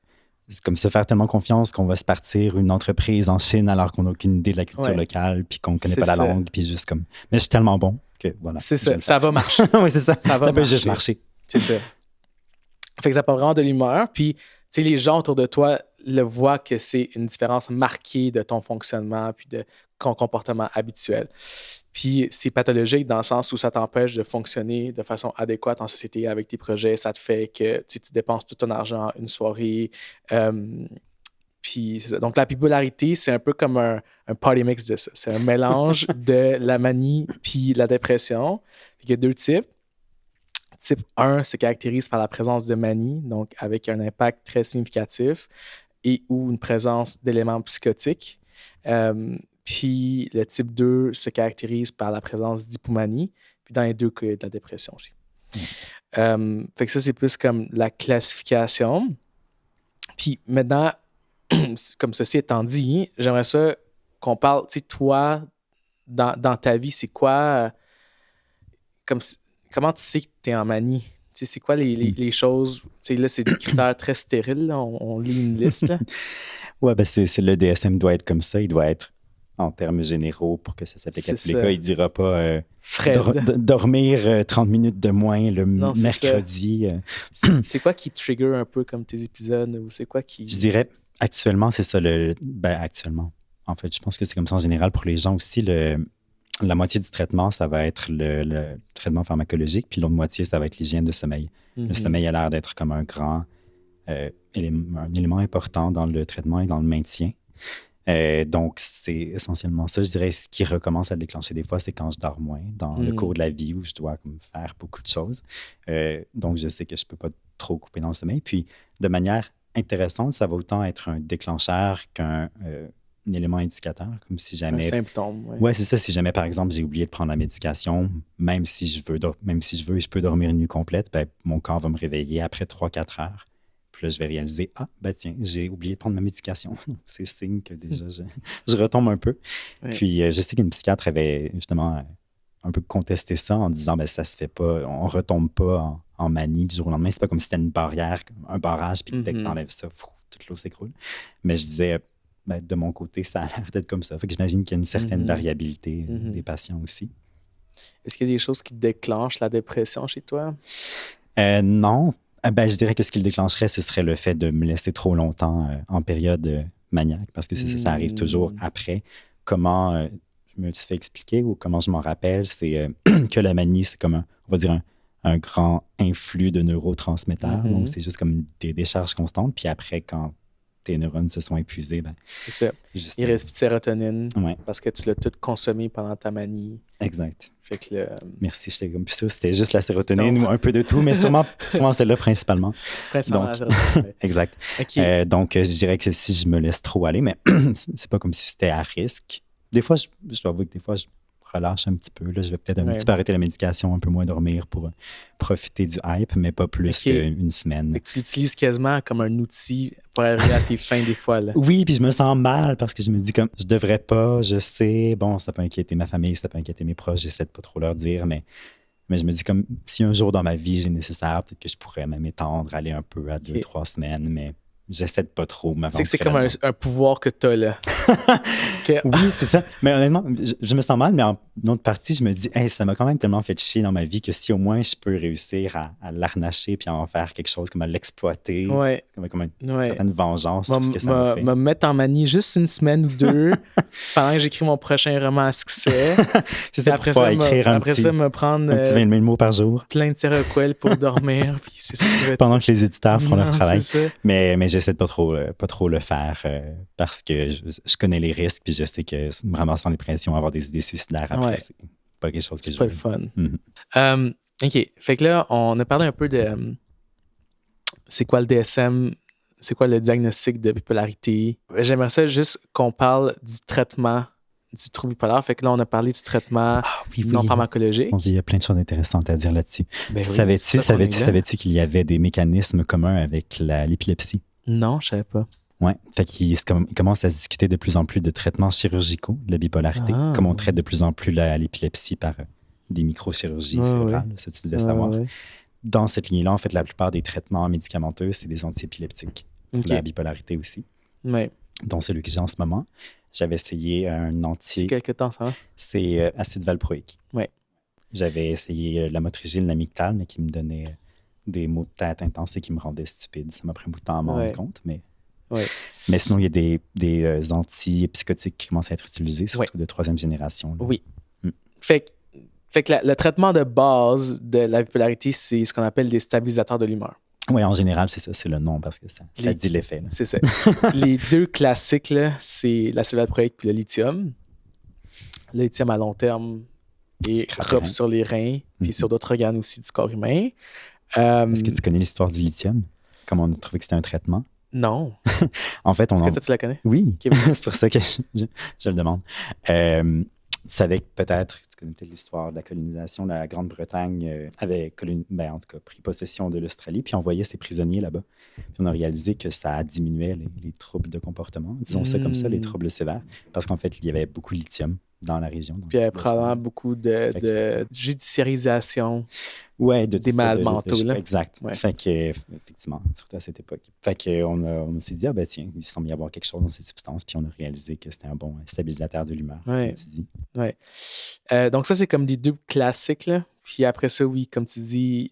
[SPEAKER 2] c'est comme se faire tellement confiance qu'on va se partir une entreprise en Chine alors qu'on n'a aucune idée de la culture locale, puis qu'on ne connaît pas la langue, puis juste comme... Mais je suis tellement bon que voilà.
[SPEAKER 1] C'est ça, ça va marcher.
[SPEAKER 2] Oui, c'est ça. Ça peut juste marcher.
[SPEAKER 1] C'est ça. Fait que ça part vraiment de l'humeur. Puis, tu sais, les gens autour de toi le voient que c'est une différence marquée de ton fonctionnement puis de ton comportement habituel. Puis, c'est pathologique dans le sens où ça t'empêche de fonctionner de façon adéquate en société avec tes projets. Ça te fait que tu dépenses tout ton argent une soirée. Puis c'est ça. Donc, la bipolarité, c'est un peu comme un party mix de ça. C'est un mélange de la manie puis la dépression. Il y a 2 types. Type 1 se caractérise par la présence de manie, donc avec un impact très significatif et ou une présence d'éléments psychotiques. Puis le type 2 se caractérise par la présence d'hypomanie. Puis dans les 2 cas, il y a de la dépression aussi. Fait que ça, c'est plus comme la classification. Puis maintenant, comme ceci étant dit, j'aimerais ça qu'on parle, tu sais, toi, dans ta vie, c'est quoi, comment tu sais que tu es en manie? Tu sais, c'est quoi les choses? Tu sais, là, c'est des critères très stériles, là. On lit une liste, là.
[SPEAKER 2] Ouais, ben le DSM doit être comme ça. Il doit être en termes généraux pour que ça s'applique à tous les cas. Il ne dira pas dormir 30 minutes de moins le mercredi.
[SPEAKER 1] C'est quoi qui trigger un peu comme tes épisodes? Ou c'est quoi qui...
[SPEAKER 2] Je dirais, actuellement, c'est ça. Actuellement, en fait, je pense que c'est comme ça en général pour les gens aussi. La moitié du traitement, ça va être le traitement pharmacologique, puis l'autre moitié, ça va être l'hygiène de sommeil. Le sommeil a l'air d'être comme un grand un élément important dans le traitement et dans le maintien. Donc, c'est essentiellement ça. Je dirais, ce qui recommence à le déclencher des fois, c'est quand je dors moins, dans le cours de la vie où je dois faire beaucoup de choses. Donc, je sais que je ne peux pas trop couper dans le sommeil. Puis, de manière intéressante, ça va autant être un déclencheur qu'un élément indicateur, comme si jamais...
[SPEAKER 1] Un symptôme, oui.
[SPEAKER 2] Ouais, c'est ça. Si jamais, par exemple, j'ai oublié de prendre la médication, même si je veux et je peux dormir une nuit complète, ben, mon corps va me réveiller après 3-4 heures. Puis là, je vais réaliser, tiens, j'ai oublié de prendre ma médication. C'est signe que déjà, je retombe un peu. Oui. Puis, je sais qu'une psychiatre avait justement un peu contesté ça en disant, ça se fait pas, on retombe pas en manie du jour au lendemain. C'est pas comme si c'était une barrière, un barrage, puis dès que t'enlèves ça, toute l'eau s'écroule. Mais je disais, de mon côté, ça a l'air d'être comme ça. Fait que j'imagine qu'il y a une certaine variabilité des patients aussi.
[SPEAKER 1] Est-ce qu'il y a des choses qui déclenchent la dépression chez toi?
[SPEAKER 2] Non. Je dirais que ce qui le déclencherait, ce serait le fait de me laisser trop longtemps en période maniaque, parce que ça arrive toujours après. Comment je me suis fait expliquer ou comment je m'en rappelle, c'est que la manie, c'est comme on va dire un grand influx de neurotransmetteurs. Donc, c'est juste comme des décharges constantes. Puis après, quand tes neurones se sont épuisés,
[SPEAKER 1] c'est ça. Il reste plus de sérotonine parce que tu l'as tout consommé pendant ta manie.
[SPEAKER 2] Exact.
[SPEAKER 1] Fait que
[SPEAKER 2] merci, j'étais comme ça. C'était juste la sérotonine ou un peu de tout, mais sûrement celle-là principalement.
[SPEAKER 1] Principalement
[SPEAKER 2] donc,
[SPEAKER 1] la sérotonine.
[SPEAKER 2] Exact.
[SPEAKER 1] Okay.
[SPEAKER 2] Donc, je dirais que si je me laisse trop aller, mais c'est pas comme si c'était à risque. Des fois, je dois avouer que des fois, je relâche un petit peu. Là, je vais peut-être un petit peu arrêter la médication, un peu moins dormir pour profiter du hype, mais pas plus qu'une semaine.
[SPEAKER 1] Fait que tu l'utilises quasiment comme un outil pour arriver à tes fins des fois. Là.
[SPEAKER 2] Oui, puis je me sens mal parce que je me dis comme je devrais pas, je sais, bon, ça peut inquiéter ma famille, ça peut inquiéter mes proches, j'essaie de pas trop leur dire, mais je me dis comme si un jour dans ma vie j'ai nécessaire, peut-être que je pourrais même étendre, aller un peu à 2-3 semaines, mais j'essaie de pas trop m'avancer.
[SPEAKER 1] C'est comme un pouvoir que tu as là.
[SPEAKER 2] Oui, c'est ça. Mais honnêtement, je me sens mal, mais en autre partie, je me dis, ça m'a quand même tellement fait chier dans ma vie que si au moins je peux réussir à l'arnacher puis à en faire quelque chose, comme à l'exploiter, comme une certaine vengeance sur ce que ça me fait.
[SPEAKER 1] Me mettre en manie juste une semaine ou 2 pendant que j'écris mon prochain roman à succès.
[SPEAKER 2] C'est ça, après ça,
[SPEAKER 1] me prendre
[SPEAKER 2] un petit 20 000 mots par jour.
[SPEAKER 1] Plein de Seroquel pour dormir. Puis c'est ça
[SPEAKER 2] pendant que les éditeurs font leur travail. Mais j'essaie de pas trop le faire parce que je connais les risques puis je sais que me ramassant les pressions, avoir des idées suicidaires après, c'est pas quelque chose que je veux.
[SPEAKER 1] C'est pas le fun. OK. Fait que là, on a parlé un peu de c'est quoi le DSM, c'est quoi le diagnostic de bipolarité. J'aimerais ça juste qu'on parle du traitement du trouble bipolaire. Fait que là, on a parlé du traitement non pharmacologique.
[SPEAKER 2] Il y a plein de choses intéressantes à dire là-dessus. Savais-tu qu'il y avait des mécanismes communs avec l'épilepsie?
[SPEAKER 1] Non, je savais pas.
[SPEAKER 2] Oui, fait qu'il commence à se discuter de plus en plus de traitements chirurgicaux de la bipolarité, comme on traite de plus en plus l'épilepsie par des microchirurgies cérébrales, ça tu devais savoir. Dans cette lignée-là, en fait, la plupart des traitements médicamenteux, c'est des antiépileptiques, pour la bipolarité aussi, dont celui que j'ai en ce moment. J'avais essayé un
[SPEAKER 1] C'est quelque temps, ça va?
[SPEAKER 2] C'est acide valproïque.
[SPEAKER 1] Oui.
[SPEAKER 2] J'avais essayé l'amotrigine, l'amygdale, mais qui me donnait des maux de tête intenses et qui me rendaient stupide. Ça m'a pris un bout de temps à m'en rendre compte, mais... Mais sinon, il y a des antipsychotiques qui commencent à être utilisés, surtout de 3e génération. Là.
[SPEAKER 1] Oui. Fait que le traitement de base de la bipolarité, c'est ce qu'on appelle des stabilisateurs de l'humeur.
[SPEAKER 2] Oui, en général, c'est ça, c'est le nom parce que ça dit l'effet.
[SPEAKER 1] C'est ça. Les deux classiques, là, c'est la valproïque puis le lithium. Le lithium à long terme est rough sur les reins, puis sur d'autres organes aussi du corps humain.
[SPEAKER 2] Est-ce que tu connais l'histoire du lithium? Comment on a trouvé que c'était un traitement?
[SPEAKER 1] Non.
[SPEAKER 2] En fait,
[SPEAKER 1] Est-ce que toi, tu la connais?
[SPEAKER 2] Oui, c'est pour ça que je le demande. Tu savais que peut-être, tu connais peut-être l'histoire de la colonisation, la Grande-Bretagne avait en tout cas, pris possession de l'Australie, puis envoyait ses prisonniers là-bas. Puis on a réalisé que ça diminuait les troubles de comportement, disons ça comme ça, les troubles sévères, parce qu'en fait, il y avait beaucoup de lithium dans la région.
[SPEAKER 1] Puis il y avait probablement beaucoup de judiciarisation des malades mentaux.
[SPEAKER 2] Exact. Ouais. Fait que, effectivement, surtout à cette époque. Fait qu'on s'est dit, tiens, il semble y avoir quelque chose dans ces substances, puis on a réalisé que c'était un bon stabilisateur de l'humeur.
[SPEAKER 1] Ouais. Donc ça, c'est comme des deux classiques, là. Puis après ça, oui, comme tu dis,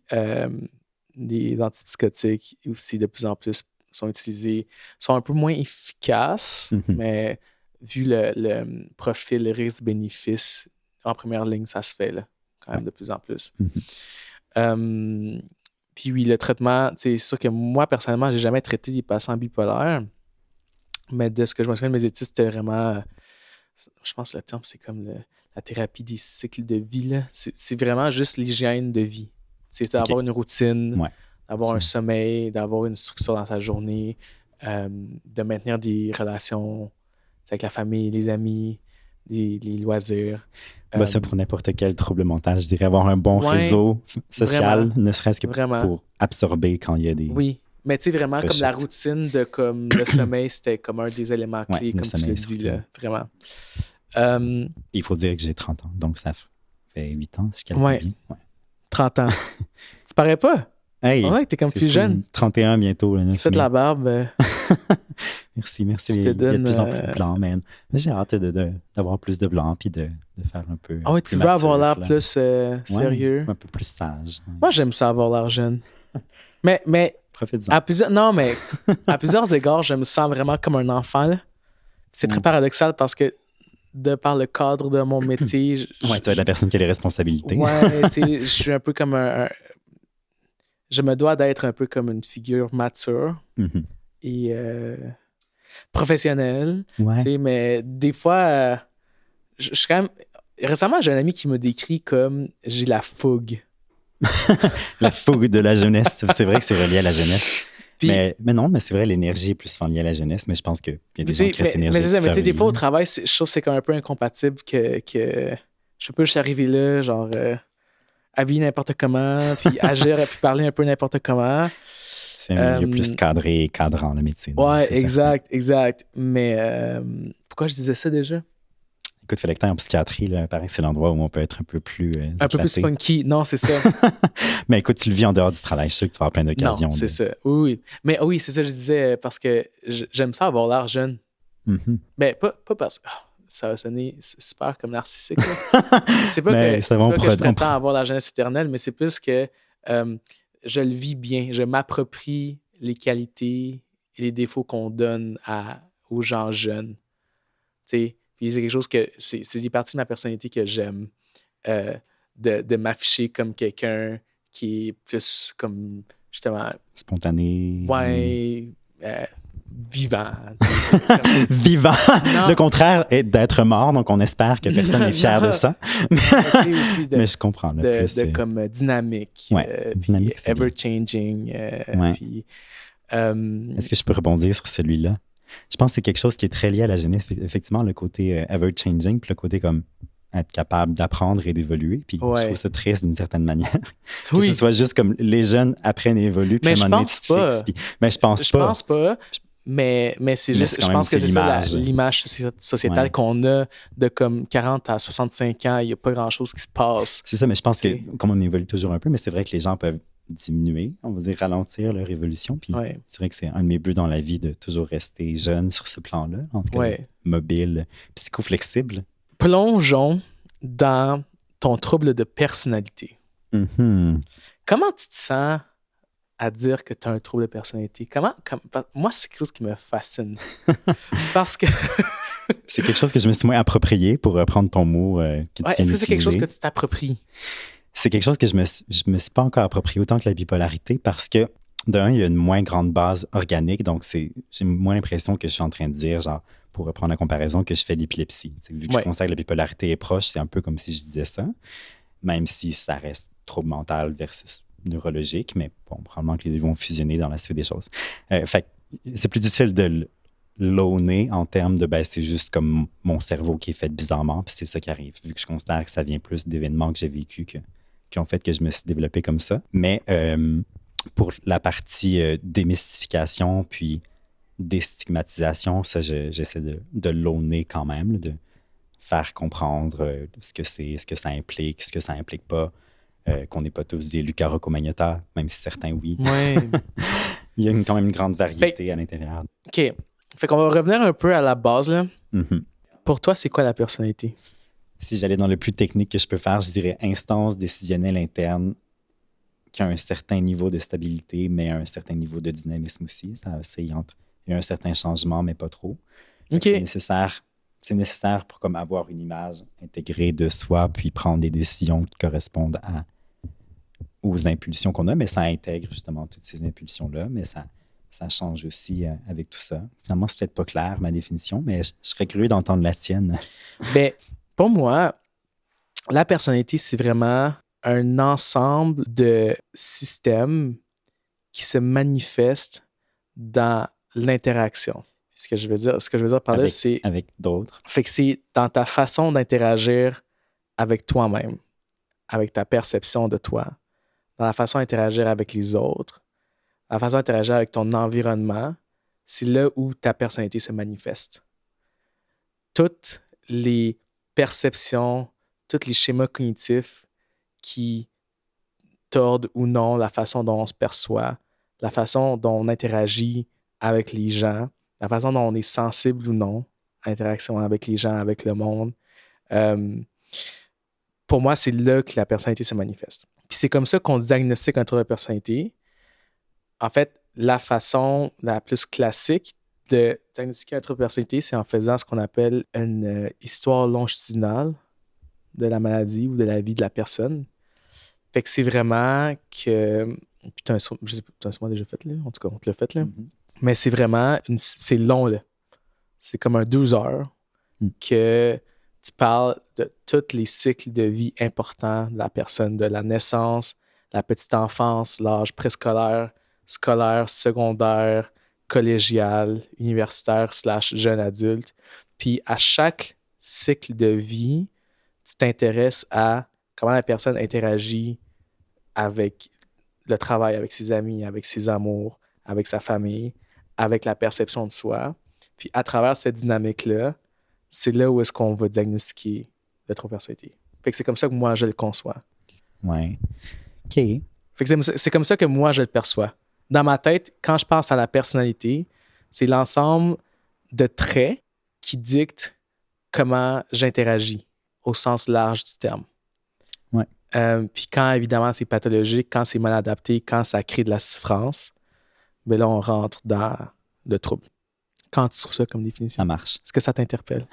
[SPEAKER 1] des antipsychotiques aussi de plus en plus sont utilisés, sont un peu moins efficaces, mais vu le profil risque-bénéfice, en première ligne, ça se fait là, quand même de plus en plus. Puis oui, le traitement, c'est sûr que moi, personnellement, j'ai jamais traité des patients bipolaires, mais de ce que je me souviens de mes études, c'était vraiment, je pense que le terme, c'est comme la thérapie des cycles de vie, là. C'est vraiment juste l'hygiène de vie. C'est d'avoir une routine, d'avoir un sommeil, d'avoir une structure dans sa journée, de maintenir des relations avec la famille, les amis, les loisirs.
[SPEAKER 2] Ça pour n'importe quel trouble mental, je dirais avoir un bon réseau social, vraiment, ne serait-ce que pour absorber quand il y a des...
[SPEAKER 1] Oui, mais tu sais, vraiment comme la routine de comme le sommeil, c'était comme un des éléments clés, comme tu l'as dit, là, vraiment.
[SPEAKER 2] Il faut dire que j'ai 30 ans, donc ça fait 8 ans, si je calcule bien.
[SPEAKER 1] 30 ans. Tu parais pas?
[SPEAKER 2] Hey,
[SPEAKER 1] t'es comme plus jeune.
[SPEAKER 2] 31 bientôt.
[SPEAKER 1] Tu fais de la barbe.
[SPEAKER 2] Merci. Il y a de plus en plus de blanc, man. Mais j'ai hâte d'avoir plus de blanc puis de faire un peu.
[SPEAKER 1] Ah oui, tu veux avoir l'air plus sérieux.
[SPEAKER 2] Un peu plus sage. Ouais.
[SPEAKER 1] Moi, j'aime ça avoir l'air jeune. Mais à plusieurs égards, je me sens vraiment comme un enfant. Là. C'est très paradoxal parce que de par le cadre de mon métier.
[SPEAKER 2] Tu vas être la personne qui a les responsabilités.
[SPEAKER 1] Je suis un peu comme je me dois d'être un peu comme une figure mature et professionnelle. Mais des fois, je suis quand même... Récemment, j'ai un ami qui me décrit comme j'ai la fougue.
[SPEAKER 2] La fougue de la jeunesse. C'est vrai que c'est relié à la jeunesse. Puis, mais non, mais c'est vrai, l'énergie est plus souvent liée à la jeunesse, mais je pense qu'il y a des gens qui restent énergiques.
[SPEAKER 1] Mais c'est ça, mais des fois au travail, je trouve que c'est comme un peu incompatible que je peux juste arriver là, genre... habiller n'importe comment, puis agir, puis parler un peu n'importe comment.
[SPEAKER 2] C'est un milieu plus cadré et cadrant, le médecine.
[SPEAKER 1] Ouais, exact. Mais pourquoi je disais ça déjà?
[SPEAKER 2] Écoute, il fallait que tu ailles en psychiatrie, là. Pareil, c'est l'endroit où on peut être un peu plus
[SPEAKER 1] un peu plus funky. Non, c'est ça.
[SPEAKER 2] Mais écoute, tu le vis en dehors du travail. Je suis sûr que tu vas avoir plein d'occasions.
[SPEAKER 1] Non, c'est ça. Oui. Mais oui, c'est ça que je disais, parce que j'aime ça avoir l'air jeune. Mais pas parce que... ça va sonner super comme narcissique. C'est pas que je prétends avoir la jeunesse éternelle, mais c'est plus que je le vis bien. Je m'approprie les qualités et les défauts qu'on donne aux gens jeunes. T'sais? Puis c'est quelque chose que... C'est des parties de ma personnalité que j'aime. De m'afficher comme quelqu'un qui est plus comme, justement...
[SPEAKER 2] spontané.
[SPEAKER 1] Ouais... vivant.
[SPEAKER 2] Vivant. Non. Le contraire est d'être mort, donc on espère que personne n'est fier de ça. Mais je comprends. Là,
[SPEAKER 1] comme dynamique.
[SPEAKER 2] Dynamique,
[SPEAKER 1] ever-changing.
[SPEAKER 2] Est-ce que je peux rebondir sur celui-là? Je pense que c'est quelque chose qui est très lié à la jeunesse. Effectivement, le côté ever-changing, puis le côté comme être capable d'apprendre et d'évoluer. Puis je trouve ça triste d'une certaine manière. Que ce soit juste comme les jeunes apprennent et évoluent, puis à un moment donné, tu te fixes. Mais je pense pas.
[SPEAKER 1] Mais c'est juste, je pense que c'est ça l'image sociétale qu'on a de comme 40 à 65 ans, il n'y a pas grand-chose qui se passe.
[SPEAKER 2] C'est ça, mais je pense que comme on évolue toujours un peu, mais c'est vrai que les gens peuvent diminuer, on va dire ralentir leur évolution. Puis c'est vrai que c'est un de mes buts dans la vie de toujours rester jeune sur ce plan-là, en tout cas mobile, psychoflexible.
[SPEAKER 1] Plongeons dans ton trouble de personnalité. Comment tu te sens à dire que tu as un trouble de personnalité? Moi, c'est quelque chose qui me fascine. Parce que...
[SPEAKER 2] c'est quelque chose que je me suis moins approprié, pour reprendre ton mot que tu viens
[SPEAKER 1] Est-ce que c'est quelque chose que tu t'appropries?
[SPEAKER 2] C'est quelque chose que je me suis pas encore approprié autant que la bipolarité, parce que D'un, il y a une moins grande base organique, donc j'ai moins l'impression que je suis en train de dire, genre, pour reprendre la comparaison, que je fais l'épilepsie. Vu que je
[SPEAKER 1] Ouais.
[SPEAKER 2] considère que la bipolarité est proche, c'est un peu comme si je disais ça, même si ça reste trouble mental versus neurologique, mais bon, probablement que les deux vont fusionner dans la suite des choses. Fait que c'est plus difficile de l'owner en termes de, ben, c'est juste comme mon cerveau qui est fait bizarrement, puis c'est ça qui arrive, vu que je considère que ça vient plus d'événements que j'ai vécu qui ont fait que je me suis développé comme ça. Mais pour la partie démystification puis déstigmatisation, ça, j'essaie de l'owner quand même, de faire comprendre ce que ça implique, ce que ça implique pas, qu'on n'est pas tous des Luca Rocco-Magnotta, même si certains oui.
[SPEAKER 1] Ouais.
[SPEAKER 2] Il y a quand même une grande variété à l'intérieur.
[SPEAKER 1] OK. Fait qu'on va revenir un peu à la base, là.
[SPEAKER 2] Mm-hmm.
[SPEAKER 1] Pour toi, c'est quoi la personnalité?
[SPEAKER 2] Si j'allais dans le plus technique que je peux faire, je dirais instance décisionnelle interne qui a un certain niveau de stabilité, mais un certain niveau de dynamisme aussi. Ça oscille entre. Il y a un certain changement, mais pas trop.
[SPEAKER 1] OK.
[SPEAKER 2] C'est nécessaire pour comme avoir une image intégrée de soi, puis prendre des décisions qui correspondent aux impulsions qu'on a, mais ça intègre justement toutes ces impulsions-là, mais ça change aussi avec tout ça. Finalement, c'est peut-être pas clair, ma définition, mais je serais curieux d'entendre la tienne.
[SPEAKER 1] Ben, pour moi, la personnalité, c'est vraiment un ensemble de systèmes qui se manifestent dans l'interaction. Ce que je veux dire par là, c'est...
[SPEAKER 2] Avec d'autres.
[SPEAKER 1] Fait que c'est dans ta façon d'interagir avec toi-même, avec ta perception de toi, dans la façon d'interagir avec les autres, la façon d'interagir avec ton environnement, c'est là où ta personnalité se manifeste. Toutes les perceptions, tous les schémas cognitifs qui tordent ou non la façon dont on se perçoit, la façon dont on interagit avec les gens, la façon dont on est sensible ou non à l'interaction avec les gens, avec le monde. Pour moi, c'est là que la personnalité se manifeste. Puis c'est comme ça qu'on diagnostique un trouble de personnalité. En fait, la façon la plus classique de diagnostiquer un trouble de personnalité, c'est en faisant ce qu'on appelle une histoire longitudinale de la maladie ou de la vie de la personne. Fait que c'est vraiment que... Putain, je sais pas, tu as sûrement déjà fait, là. En tout cas, on te l'a fait, là.
[SPEAKER 2] Mm-hmm.
[SPEAKER 1] Mais c'est vraiment... c'est long, là. C'est comme un 12 heures que tu parles de tous les cycles de vie importants de la personne, de la naissance, la petite enfance, l'âge préscolaire, scolaire, secondaire, collégial, universitaire / jeune adulte. Puis à chaque cycle de vie, tu t'intéresses à comment la personne interagit avec le travail, avec ses amis, avec ses amours, avec sa famille, avec la perception de soi. Puis à travers cette dynamique-là, c'est là où est-ce qu'on va diagnostiquer le trouble de personnalité. Fait que c'est comme ça que moi, je le conçois.
[SPEAKER 2] Ouais. OK.
[SPEAKER 1] Fait que c'est comme ça que moi, je le perçois. Dans ma tête, quand je pense à la personnalité, c'est l'ensemble de traits qui dictent comment j'interagis au sens large du terme.
[SPEAKER 2] Ouais.
[SPEAKER 1] Puis quand, évidemment, c'est pathologique, quand c'est mal adapté, quand ça crée de la souffrance, ben là, on rentre dans le trouble. Quand tu trouves ça comme définition?
[SPEAKER 2] Ça marche.
[SPEAKER 1] Est-ce que ça t'interpelle?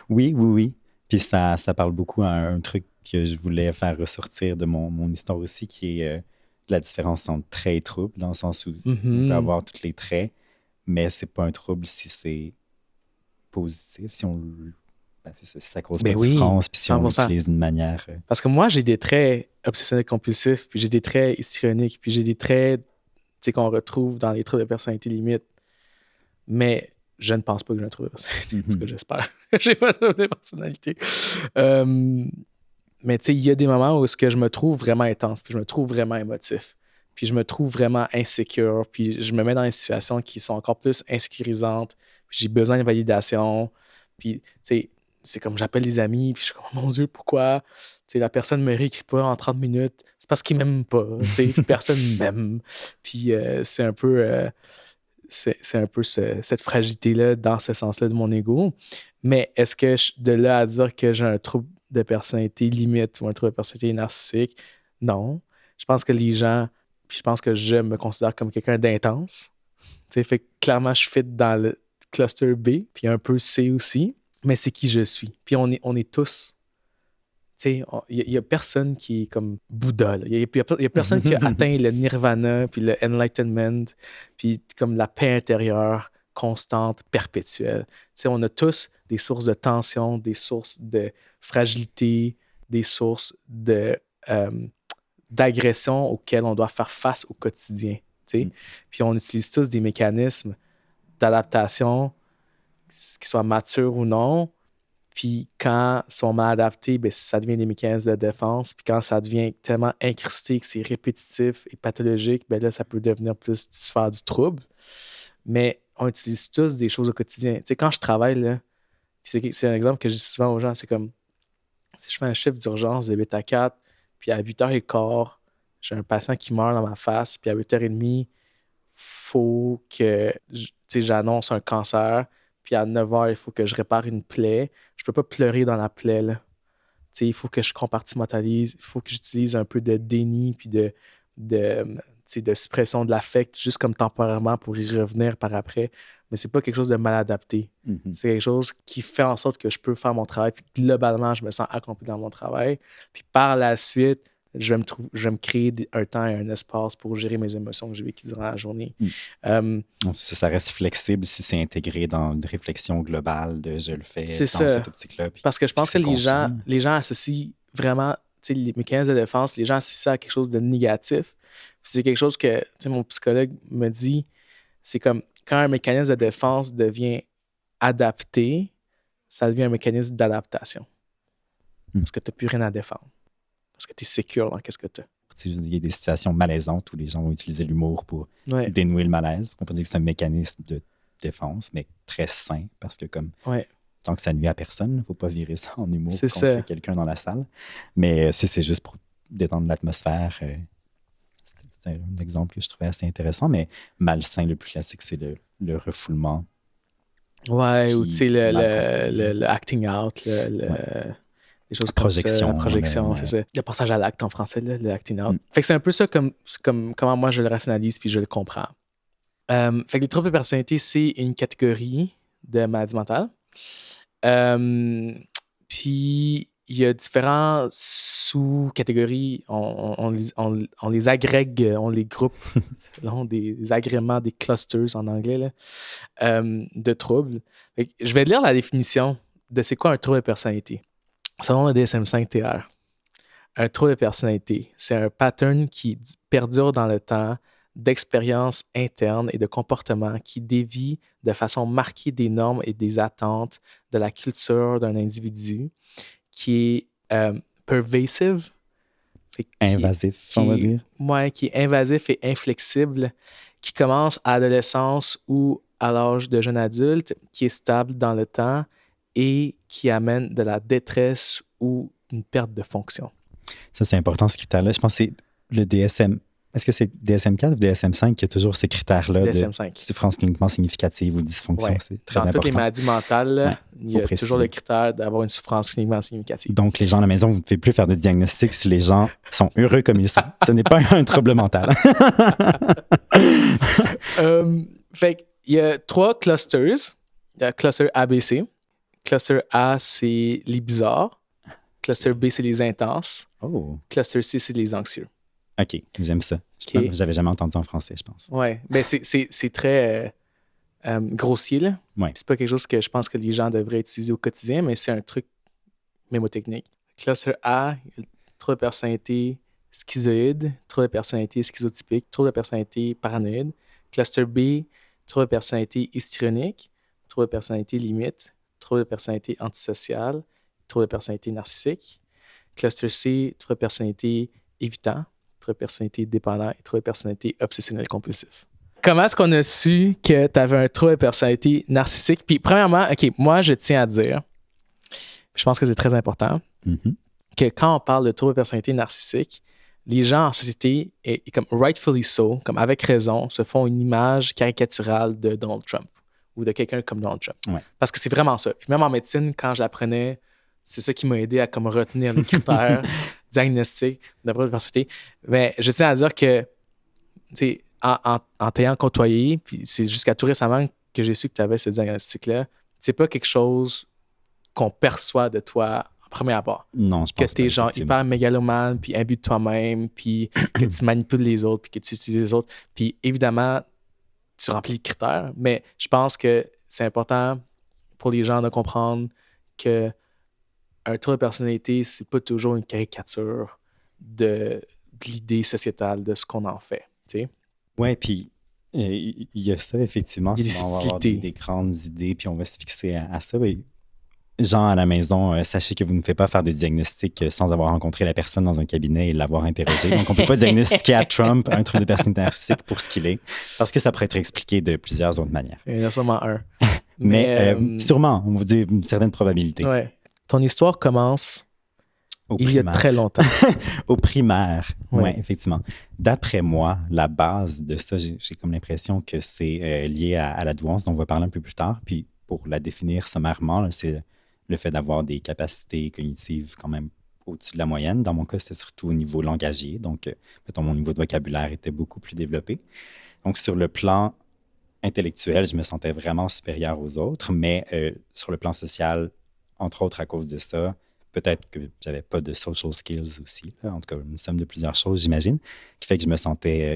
[SPEAKER 2] Oui. Puis ça parle beaucoup à un truc que je voulais faire ressortir de mon histoire aussi, qui est la différence entre trait et trouble, dans le sens où on peut avoir tous les traits, mais c'est pas un trouble si c'est positif, si on... Ben, si ça cause pas de souffrance, puis si on l'utilise d'une manière...
[SPEAKER 1] Parce que moi, j'ai des traits obsessionnels compulsifs, puis j'ai des traits histrioniques, puis j'ai des traits qu'on retrouve dans les troubles de personnalité limite. Mais je ne pense pas que j'ai un trouble de personnalité. C'est ce que j'espère. J'ai pas de trouble de personnalité. Mais tu sais, il y a des moments où je me trouve vraiment intense, puis je me trouve vraiment émotif, puis je me trouve vraiment insécure, puis je me mets dans des situations qui sont encore plus insécurisantes, puis j'ai besoin de validation, puis tu sais, c'est comme j'appelle les amis, puis je suis comme, oh mon Dieu, pourquoi? Tu sais, la personne me réécrit pas en 30 minutes, c'est parce qu'il m'aime pas, tu sais, puis personne m'aime. Puis c'est un peu... c'est un peu cette fragilité-là dans ce sens-là de mon ego. Mais est-ce que de là à dire que j'ai un trouble de personnalité limite ou un trouble de personnalité narcissique? Non. Je pense que les gens, puis je pense que je me considère comme quelqu'un d'intense. Tu sais, fait que clairement, je fit dans le cluster B, puis un peu C aussi. Mais c'est qui je suis. Puis on est tous il y a personne qui est comme Bouddha. Il y a personne qui a atteint le nirvana, puis le enlightenment, puis comme la paix intérieure constante, perpétuelle. On a tous des sources de tension, des sources de fragilité, des sources d'agression auxquelles on doit faire face au quotidien. Puis on utilise tous des mécanismes d'adaptation, qu'ils soient matures ou non. Puis quand ils sont mal adaptés, ben, ça devient des mécanismes de défense. Puis quand ça devient tellement incrusté que c'est répétitif et pathologique, ben là, ça peut devenir plus faire du trouble. Mais on utilise tous des choses au quotidien. Quand je travaille, là, c'est un exemple que je dis souvent aux gens, c'est comme si je fais un chiffre d'urgence de 8 à 4, puis à 8h15, j'ai un patient qui meurt dans ma face, puis à 8h30, il faut que j'annonce un cancer, puis à 9h, il faut que je répare une plaie. Je peux pas pleurer dans la plaie, là. Il faut que je compartimentalise, il faut que j'utilise un peu de déni, puis de suppression de l'affect, juste comme temporairement pour y revenir par après. Mais c'est pas quelque chose de mal adapté.
[SPEAKER 2] Mm-hmm.
[SPEAKER 1] C'est quelque chose qui fait en sorte que je peux faire mon travail, puis globalement, je me sens accompli dans mon travail. Puis par la suite, je vais me créer un temps et un espace pour gérer mes émotions que j'ai vécues durant la journée.
[SPEAKER 2] Ça reste flexible si c'est intégré dans une réflexion globale de je le fais dans cette optique-là.
[SPEAKER 1] Parce que je pense que les gens associent vraiment les mécanismes de défense, les gens associent ça à quelque chose de négatif. C'est quelque chose que mon psychologue me dit, c'est comme quand un mécanisme de défense devient adapté, ça devient un mécanisme d'adaptation. Parce que tu n'as plus rien à défendre. Parce que tu es sécure dans qu'est-ce que tu as.
[SPEAKER 2] Il y a des situations malaisantes où les gens vont utiliser l'humour pour dénouer le malaise. On peut dire que c'est un mécanisme de défense, mais très sain, parce que tant que ça nuit à personne, il ne faut pas virer ça en humour contre quelqu'un dans la salle. Mais si c'est juste pour détendre l'atmosphère, c'est un exemple que je trouvais assez intéressant, mais malsain, le plus classique, c'est le refoulement.
[SPEAKER 1] Ouais, ou tu sais, le acting out, des choses
[SPEAKER 2] projection,
[SPEAKER 1] comme ça. Projection, c'est ça. Le passage à l'acte en français, le acting out. Fait que c'est un peu ça comme comment moi je le rationalise puis je le comprends. Fait que les troubles de personnalité, c'est une catégorie de maladie mentale. Puis il y a différents sous-catégories. On les agrègue, on les groupe. Des agréments, des clusters en anglais, là, de troubles. Fait que je vais lire la définition de c'est quoi un trouble de personnalité. Selon le DSM-5-TR, un trouble de personnalité, c'est un pattern qui perdure dans le temps d'expériences internes et de comportements qui dévient de façon marquée des normes et des attentes de la culture d'un individu, qui est pervasive.
[SPEAKER 2] Invasif, on va dire.
[SPEAKER 1] Ouais, qui est invasif et inflexible, qui commence à l'adolescence ou à l'âge de jeune adulte, qui est stable dans le temps et qui amène de la détresse ou une perte de fonction.
[SPEAKER 2] Ça, c'est important, ce critère-là. Je pense que c'est le DSM. Est-ce que c'est DSM-4 ou DSM-5 qui a toujours ce critère-là
[SPEAKER 1] DSM-5.
[SPEAKER 2] De souffrance cliniquement significative ou dysfonction? Ouais. C'est très important.
[SPEAKER 1] Dans toutes les maladies mentales, il y a toujours le critère d'avoir une souffrance cliniquement significative.
[SPEAKER 2] Donc, les gens à la maison, vous ne pouvez plus faire de diagnostic si les gens sont heureux comme ils sont. Ce n'est pas un trouble mental.
[SPEAKER 1] Fait qu'il y a 3 clusters. Il y a cluster ABC. Cluster A, c'est les bizarres. Cluster B, c'est les intenses. Cluster C, c'est les anxieux.
[SPEAKER 2] OK, j'aime ça. J'avais jamais entendu en français, je pense.
[SPEAKER 1] Oui, ben c'est très grossier, là.
[SPEAKER 2] Ouais.
[SPEAKER 1] C'est pas quelque chose que je pense que les gens devraient utiliser au quotidien, mais c'est un truc mémotechnique. Cluster A, trouble de personnalité schizoïde, trouble de personnalité schizotypique, trouble de personnalité paranoïde. Cluster B, trouble de personnalité histrionique, trouble de personnalité limite, trouble de personnalité antisociale, trouble de personnalité narcissique. Cluster C, trouble de personnalité évitant, trouble de personnalité dépendant et trouble de personnalité obsessionnel compulsif. Comment est-ce qu'on a su que tu avais un trouble de personnalité narcissique? Puis premièrement, OK, moi, je tiens à dire, je pense que c'est très important, que quand on parle de trouble de personnalité narcissique, les gens en société, et comme rightfully so, comme avec raison, se font une image caricaturale de Donald Trump ou de quelqu'un comme Donald Trump.
[SPEAKER 2] Ouais.
[SPEAKER 1] Parce que c'est vraiment ça. Puis même en médecine, quand je l'apprenais, c'est ça qui m'a aidé à comme retenir les critères diagnostiques de trouble de personnalité. Mais je tiens à dire que, tu sais, en t'ayant côtoyé, puis c'est jusqu'à tout récemment que j'ai su que tu avais ce diagnostic-là, c'est pas quelque chose qu'on perçoit de toi en premier abord.
[SPEAKER 2] Non, je
[SPEAKER 1] que
[SPEAKER 2] pense
[SPEAKER 1] t'es
[SPEAKER 2] pas,
[SPEAKER 1] genre
[SPEAKER 2] effectivement.
[SPEAKER 1] hyper mégalomane, puis imbu de toi-même, puis que tu manipules les autres, puis que tu utilises les autres. Puis évidemment, tu remplis les critères, mais je pense que c'est important pour les gens de comprendre que un trait de personnalité, c'est pas toujours une caricature de l'idée sociétale de ce qu'on en fait. Tu sais?
[SPEAKER 2] Ouais, puis il y a ça, effectivement,
[SPEAKER 1] Il y a des
[SPEAKER 2] souvent on va avoir des
[SPEAKER 1] subtilités.
[SPEAKER 2] grandes idées, puis on va se fixer à ça. Oui. Gens à la maison, sachez que vous ne faites pas faire de diagnostic sans avoir rencontré la personne dans un cabinet et l'avoir interrogé. Donc, on ne peut pas diagnostiquer à Trump un trouble de personnalité narcissique pour ce qu'il est, parce que ça pourrait être expliqué de plusieurs autres manières.
[SPEAKER 1] Il y en a seulement un.
[SPEAKER 2] Mais sûrement, on vous dit une certaine probabilité.
[SPEAKER 1] Ouais. Ton histoire commence
[SPEAKER 2] Au
[SPEAKER 1] il y a
[SPEAKER 2] primaire.
[SPEAKER 1] très longtemps.
[SPEAKER 2] Au primaire,
[SPEAKER 1] Ouais.
[SPEAKER 2] oui, effectivement. D'après moi, la base de ça, j'ai comme l'impression que c'est lié à la douance, dont on va parler un peu plus tard. Puis, pour la définir sommairement, là, c'est le fait d'avoir des capacités cognitives quand même au-dessus de la moyenne. Dans mon cas, c'était surtout au niveau langagier. Donc, mettons, mon niveau de vocabulaire était beaucoup plus développé. Donc, sur le plan intellectuel, je me sentais vraiment supérieur aux autres, mais sur le plan social, entre autres à cause de ça, peut-être que j'avais pas de social skills aussi. Là. En tout cas, une somme de plusieurs choses, j'imagine, qui fait que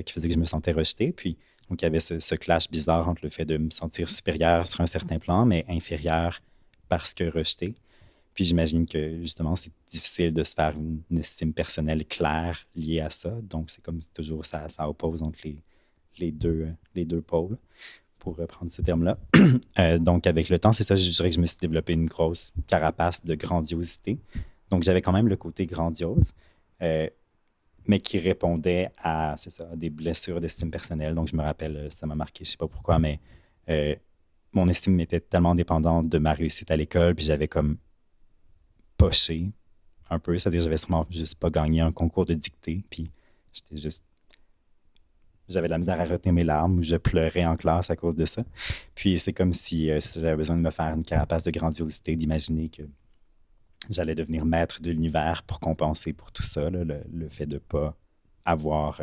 [SPEAKER 2] qui faisait que je me sentais rejeté. Puis, donc, il y avait ce clash bizarre entre le fait de me sentir supérieur sur un certain plan, mais inférieur parce que rejeté. Puis, j'imagine que, justement, c'est difficile de se faire une estime personnelle claire liée à ça. Donc, c'est comme toujours, ça oppose entre les deux pôles, pour reprendre ce terme-là. Donc, avec le temps, c'est ça, je dirais que je me suis développé une grosse carapace de grandiosité. Donc, j'avais quand même le côté grandiose, mais qui répondait à, c'est ça, à des blessures d'estime personnelle. Donc, je me rappelle, ça m'a marqué, je ne sais pas pourquoi, mais mon estime était tellement dépendante de ma réussite à l'école, puis j'avais comme poché un peu, c'est-à-dire j'avais sûrement juste pas gagné un concours de dictée, puis j'avais de la misère à retenir mes larmes, je pleurais en classe à cause de ça. Puis c'est comme si j'avais besoin de me faire une carapace de grandiosité, d'imaginer que j'allais devenir maître de l'univers pour compenser pour tout ça, là, le fait de ne pas avoir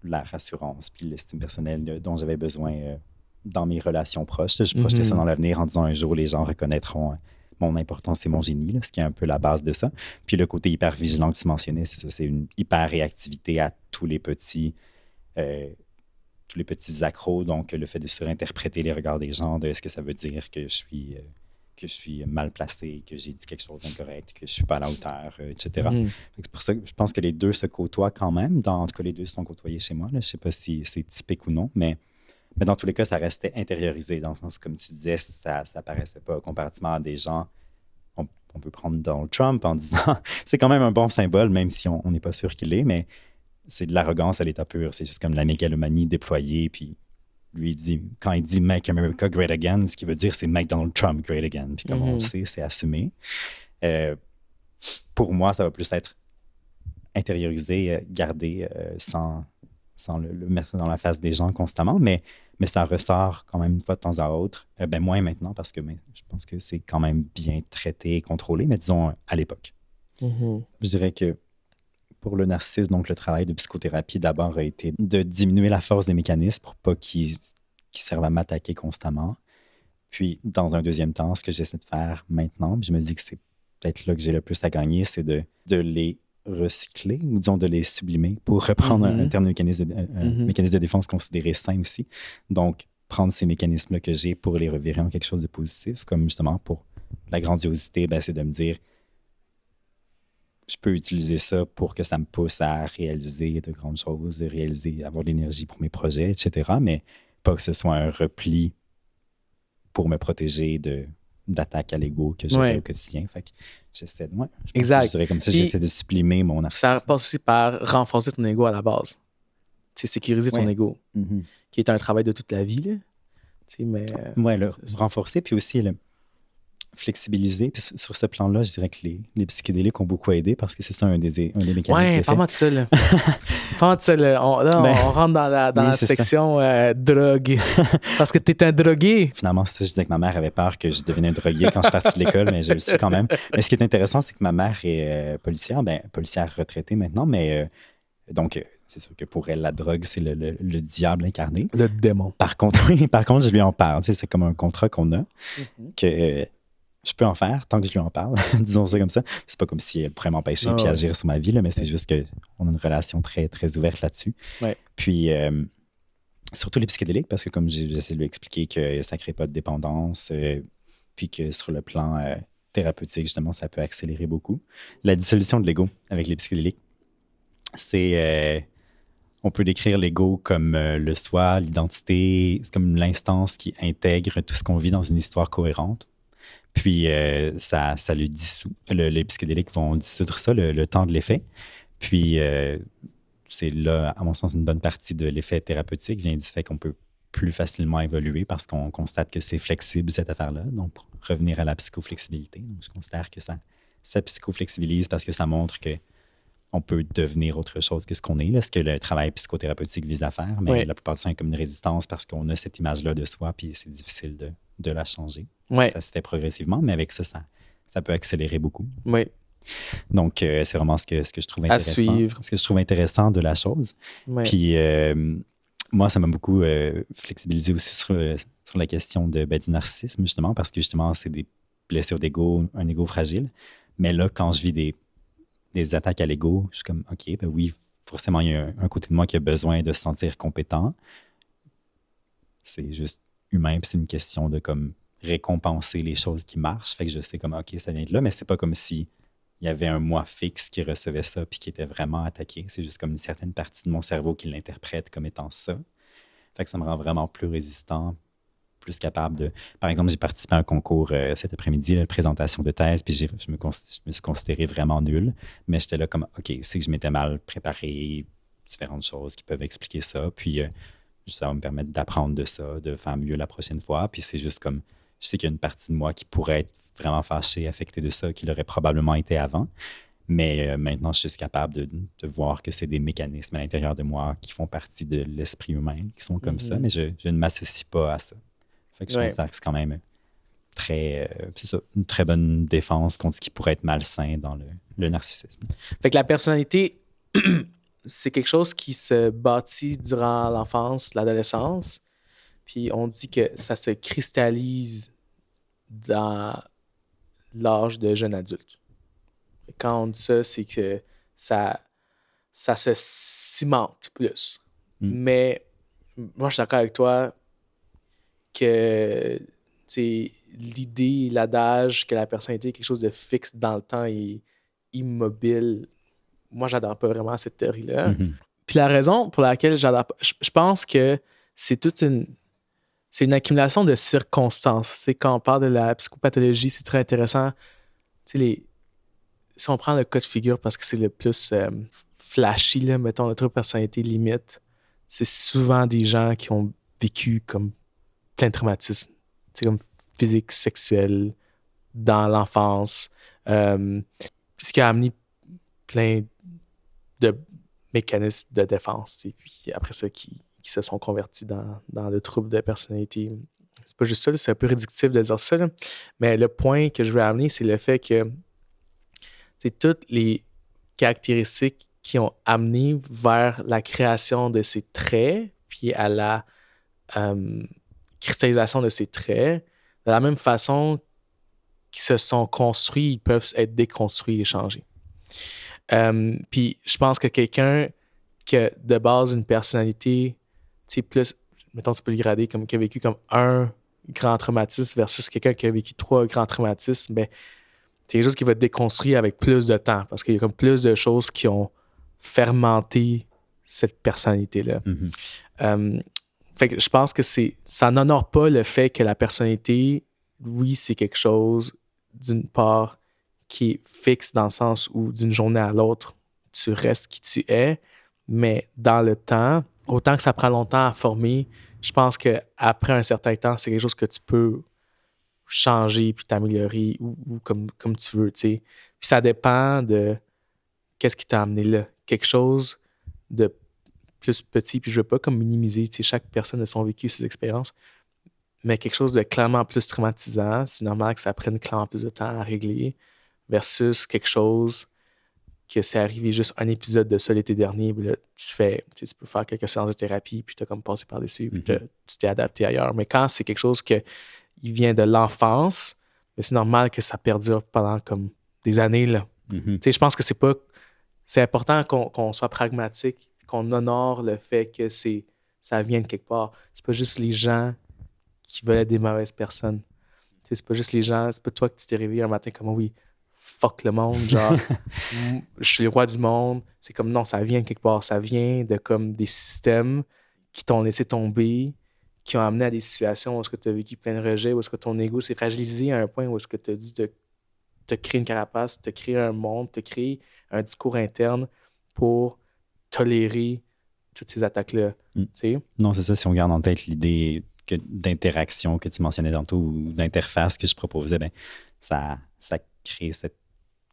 [SPEAKER 2] la rassurance puis l'estime personnelle dont j'avais besoin dans mes relations proches. Je projetais ça dans l'avenir en disant un jour les gens reconnaîtront mon importance et mon génie, là, ce qui est un peu la base de ça. Puis le côté hyper vigilant que tu mentionnais, c'est ça, c'est une hyper réactivité à tous les petits accros, donc le fait de surinterpréter les regards des gens, de est-ce que ça veut dire que je suis mal placé, que j'ai dit quelque chose d'incorrect, que je ne suis pas à la hauteur, etc. C'est pour ça que je pense que les deux se côtoient quand même. En tout cas, les deux se sont côtoyés chez moi. Là. Je ne sais pas si c'est typique ou non, mais dans tous les cas, ça restait intériorisé, dans le sens, comme tu disais, ça ne paraissait pas comparativement à des gens. On peut prendre Donald Trump en disant c'est quand même un bon symbole, même si on n'est pas sûr qu'il l'est, mais c'est de l'arrogance à l'état pur. C'est juste comme la mégalomanie déployée. Puis lui, quand il dit Make America Great Again, ce qu'il veut dire, c'est Make Donald Trump Great Again. Puis comme on le sait, c'est assumé. Pour moi, ça va plus être intériorisé, gardé sans le mettre dans la face des gens constamment. Mais ça ressort quand même une fois de temps à autre. Moins maintenant, parce que je pense que c'est quand même bien traité et contrôlé, mais disons à l'époque. Je dirais que pour le narcissisme, donc le travail de psychothérapie d'abord a été de diminuer la force des mécanismes pour pas qu'ils servent à m'attaquer constamment. Puis, dans un deuxième temps, ce que j'essaie de faire maintenant, puis je me dis que c'est peut-être là que j'ai le plus à gagner, c'est de les recycler, ou disons de les sublimer, pour reprendre un terme de mécanisme de défense considéré sain aussi. Donc, prendre ces mécanismes-là que j'ai pour les revirer en quelque chose de positif, comme justement pour la grandiosité, c'est de me dire je peux utiliser ça pour que ça me pousse à réaliser de grandes choses, avoir de l'énergie pour mes projets, etc. Mais pas que ce soit un repli pour me protéger d'attaques à l'ego que j'ai au quotidien. Fait que j'essaie de... je dirais comme ça, j'essaie de sublimer mon narcissisme.
[SPEAKER 1] Ça passe aussi par renforcer ton ego à la base. T'sais, sécuriser ton ego, qui est un travail de toute la vie. Là. Mais,
[SPEAKER 2] renforcer, puis aussi flexibiliser. Puis sur ce plan-là, je dirais que les psychédéliques ont beaucoup aidé parce que c'est ça un des mécanismes.
[SPEAKER 1] Ouais, parle-moi de ça. Là. Parle-moi de ça. Là. On rentre dans la section drogue. Parce que tu es un drogué.
[SPEAKER 2] Finalement, c'est ça. Je disais que ma mère avait peur que je devienne un drogué quand je suis parti de l'école, mais je le suis quand même. Mais ce qui est intéressant, c'est que ma mère est policière retraitée maintenant, mais donc, c'est sûr que pour elle, la drogue, c'est le diable incarné.
[SPEAKER 1] Le démon.
[SPEAKER 2] Par contre, je lui en parle. C'est comme un contrat qu'on a que je peux en faire tant que je lui en parle, disons ça comme ça. C'est pas comme si elle pourrait m'empêcher puis agir sur ma vie, là, mais c'est juste qu'on a une relation très, très ouverte là-dessus.
[SPEAKER 1] Ouais.
[SPEAKER 2] Puis, surtout les psychédéliques, parce que comme j'essaie de lui expliquer que ça crée pas de dépendance, puis que sur le plan thérapeutique, justement, ça peut accélérer beaucoup. La dissolution de l'ego avec les psychédéliques, c'est... on peut décrire l'ego comme le soi, l'identité, c'est comme l'instance qui intègre tout ce qu'on vit dans une histoire cohérente. Puis ça le dissout. Les psychédéliques vont dissoudre ça, le temps de l'effet. Puis c'est là, à mon sens, une bonne partie de l'effet thérapeutique vient du fait qu'on peut plus facilement évoluer parce qu'on constate que c'est flexible, cette affaire-là. Donc, pour revenir à la psychoflexibilité, donc, je considère que ça psychoflexibilise parce que ça montre que on peut devenir autre chose que ce qu'on est, là, ce que le travail psychothérapeutique vise à faire, mais la plupart du temps, c'est comme une résistance parce qu'on a cette image-là de soi, puis c'est difficile de la changer. Ça se fait progressivement, mais avec ça peut accélérer beaucoup. Donc, c'est vraiment ce que je trouve intéressant.
[SPEAKER 1] À suivre.
[SPEAKER 2] Ce que je trouve intéressant de la chose. Puis, moi, ça m'a beaucoup flexibilisé aussi sur la question du narcissisme, justement, parce que justement, c'est des blessures d'ego, un ego fragile. Mais là, quand je vis des attaques à l'ego, je suis comme, OK, ben oui, forcément, il y a un côté de moi qui a besoin de se sentir compétent. C'est juste humain, puis c'est une question de comme récompenser les choses qui marchent. Fait que je sais comme, OK, ça vient de là, mais c'est pas comme si il y avait un moi fixe qui recevait ça puis qui était vraiment attaqué. C'est juste comme une certaine partie de mon cerveau qui l'interprète comme étant ça. Fait que ça me rend vraiment plus résistant, plus capable de... Par exemple, j'ai participé à un concours cet après-midi, la présentation de thèse, puis je me suis considéré vraiment nul, mais j'étais là comme, OK, c'est que je m'étais mal préparé, différentes choses qui peuvent expliquer ça, puis ça va me permettre d'apprendre de ça, de faire mieux la prochaine fois, puis c'est juste comme, je sais qu'il y a une partie de moi qui pourrait être vraiment fâchée, affectée de ça, qui l'aurait probablement été avant, mais maintenant, je suis capable de voir que c'est des mécanismes à l'intérieur de moi qui font partie de l'esprit humain, qui sont comme ça, mais je ne m'associe pas à ça. Fait que je considère que c'est quand même une très bonne défense contre ce qui pourrait être malsain dans le narcissisme.
[SPEAKER 1] Fait que la personnalité, c'est quelque chose qui se bâtit durant l'enfance, l'adolescence, puis on dit que ça se cristallise dans l'âge de jeune adulte. Quand on dit ça, c'est que ça se cimente plus. Mais moi, je suis d'accord avec toi que l'idée, l'adage que la personnalité est quelque chose de fixe dans le temps et immobile, moi, j'adore pas vraiment cette théorie-là. Puis la raison pour laquelle j'adore pas, je pense que c'est une accumulation de circonstances. Quand on parle de la psychopathologie, c'est très intéressant. Si on prend le cas de figure parce que c'est le plus flashy, là, mettons, notre personnalité limite, c'est souvent des gens qui ont vécu comme plein de traumatismes, comme physique, sexuel, dans l'enfance, ce qui a amené plein de mécanismes de défense, et puis après ça, qui se sont convertis dans le trouble de personnalité. C'est pas juste ça, c'est un peu réductif de dire ça, là. Mais le point que je veux amener, c'est le fait que c'est toutes les caractéristiques qui ont amené vers la création de ces traits, puis à la cristallisation de ces traits, de la même façon qu'ils se sont construits, ils peuvent être déconstruits et changés. Puis je pense que quelqu'un qui a de base une personnalité, plus, mettons, tu peux le grader comme qui a vécu comme un grand traumatisme versus quelqu'un qui a vécu 3 grands traumatismes, ben, c'est quelque chose qui va être déconstruit avec plus de temps parce qu'il y a comme plus de choses qui ont fermenté cette personnalité-là. Fait que je pense que ça n'honore pas le fait que la personnalité, oui, c'est quelque chose, d'une part, qui est fixe dans le sens où d'une journée à l'autre, tu restes qui tu es, mais dans le temps, autant que ça prend longtemps à former, je pense qu'après un certain temps, c'est quelque chose que tu peux changer puis t'améliorer ou comme tu veux, tu sais. Puis ça dépend de qu'est-ce qui t'a amené là. Quelque chose de plus petit, puis je veux pas comme minimiser, tu sais, chaque personne a son vécu, ses expériences, mais quelque chose de clairement plus traumatisant, c'est normal que ça prenne clairement plus de temps à régler versus quelque chose que c'est arrivé juste un épisode de ça l'été dernier, puis là, tu peux faire quelques séances de thérapie, puis tu as comme passé par-dessus, puis tu t'es adapté ailleurs. Mais quand c'est quelque chose qui vient de l'enfance, Mais c'est normal que ça perdure pendant comme des années, là.
[SPEAKER 2] Mhm.
[SPEAKER 1] Tu sais, je pense que c'est important qu'on soit pragmatique, qu'on honore le fait que ça vient de quelque part. C'est pas juste les gens qui veulent être des mauvaises personnes. Tu sais, c'est pas juste les gens, c'est pas toi que tu t'es réveillé un matin comme oui, fuck le monde, genre je suis le roi du monde. C'est comme non, ça vient de quelque part. Ça vient de comme des systèmes qui t'ont laissé tomber, qui ont amené à des situations où est-ce que tu as vécu plein de rejets, où est-ce que ton ego s'est fragilisé à un point où est-ce que tu as dit de te créer une carapace, te créer un monde, te créer un discours interne pour tolérer toutes ces attaques-là.
[SPEAKER 2] Mm.
[SPEAKER 1] Tu sais?
[SPEAKER 2] Non, c'est ça, si on garde en tête l'idée d'interaction que tu mentionnais tantôt ou d'interface que je proposais, ben, ça crée cette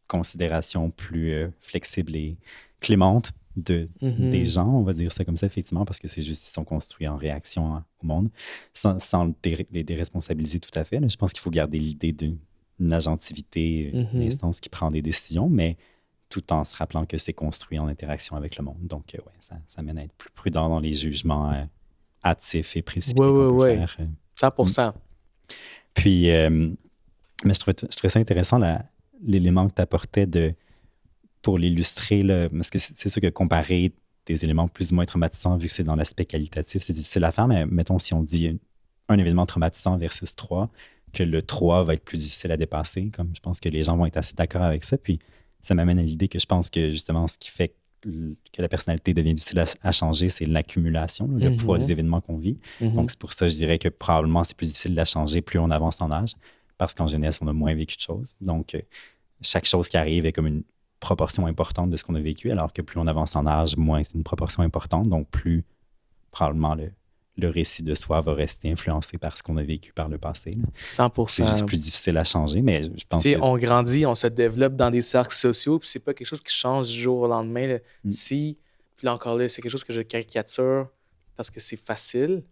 [SPEAKER 2] considération plus flexible et clémente des gens, on va dire ça comme ça, effectivement, parce que c'est juste qu'ils sont construits en réaction au monde, sans les déresponsabiliser tout à fait. Là. Je pense qu'il faut garder l'idée d'une agentivité, une instance qui prend des décisions, mais tout en se rappelant que c'est construit en interaction avec le monde. Donc, ouais, ça mène à être plus prudent dans les jugements hâtifs et précipités qu'on peut faire.
[SPEAKER 1] 100%.
[SPEAKER 2] Puis, mais je trouvais ça intéressant, l'élément que tu apportais pour l'illustrer, là, parce que c'est sûr que comparer des éléments plus ou moins traumatisants, vu que c'est dans l'aspect qualitatif, c'est difficile à faire, mais mettons si on dit un événement traumatisant versus 3, que le 3 va être plus difficile à dépasser, comme je pense que les gens vont être assez d'accord avec ça. Puis ça m'amène à l'idée que je pense que justement, ce qui fait que la personnalité devient difficile à changer, c'est l'accumulation, là, le poids des événements qu'on vit. Donc c'est pour ça que je dirais que probablement c'est plus difficile de la changer plus on avance en âge, parce qu'en jeunesse, on a moins vécu de choses. Donc chaque chose qui arrive est comme une proportion importante de ce qu'on a vécu, alors que plus on avance en âge, moins c'est une proportion importante, donc plus probablement le récit de soi va rester influencé par ce qu'on a vécu par le passé. Là.
[SPEAKER 1] 100%.
[SPEAKER 2] C'est juste plus difficile à changer, mais je pense que...
[SPEAKER 1] On grandit, on se développe dans des cercles sociaux, puis c'est pas quelque chose qui change du jour au lendemain. Là. Puis là encore là, c'est quelque chose que je caricature parce que c'est facile,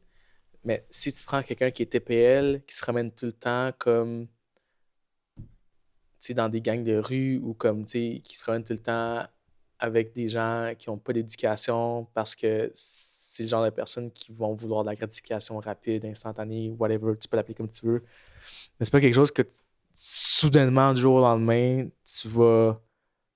[SPEAKER 1] mais si tu prends quelqu'un qui est TPL, qui se promène tout le temps comme dans des gangs de rue ou comme qui se promènent tout le temps avec des gens qui n'ont pas d'éducation parce que c'est le genre de personnes qui vont vouloir de la gratification rapide, instantanée, whatever, tu peux l'appeler comme tu veux. Mais c'est pas quelque chose que soudainement, du jour au lendemain, tu vas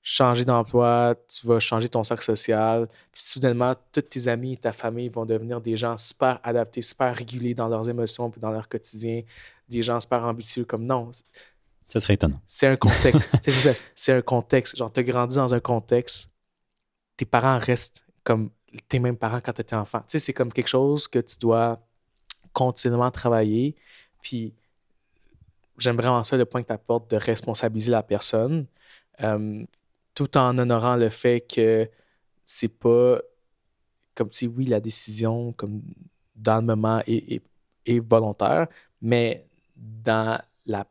[SPEAKER 1] changer d'emploi, tu vas changer ton cercle social, puis soudainement, tous tes amis et ta famille vont devenir des gens super adaptés, super régulés dans leurs émotions puis dans leur quotidien, des gens super ambitieux comme non.
[SPEAKER 2] Ça serait étonnant.
[SPEAKER 1] C'est un contexte. C'est ça. C'est un contexte. Genre, tu as grandi dans un contexte, tes parents restent comme tes mêmes parents quand tu étais enfant. Tu sais, c'est comme quelque chose que tu dois continuellement travailler. Puis, j'aime vraiment ça, le point que tu apportes de responsabiliser la personne, tout en honorant le fait que c'est pas comme si, oui, la décision comme dans le moment est volontaire, mais dans la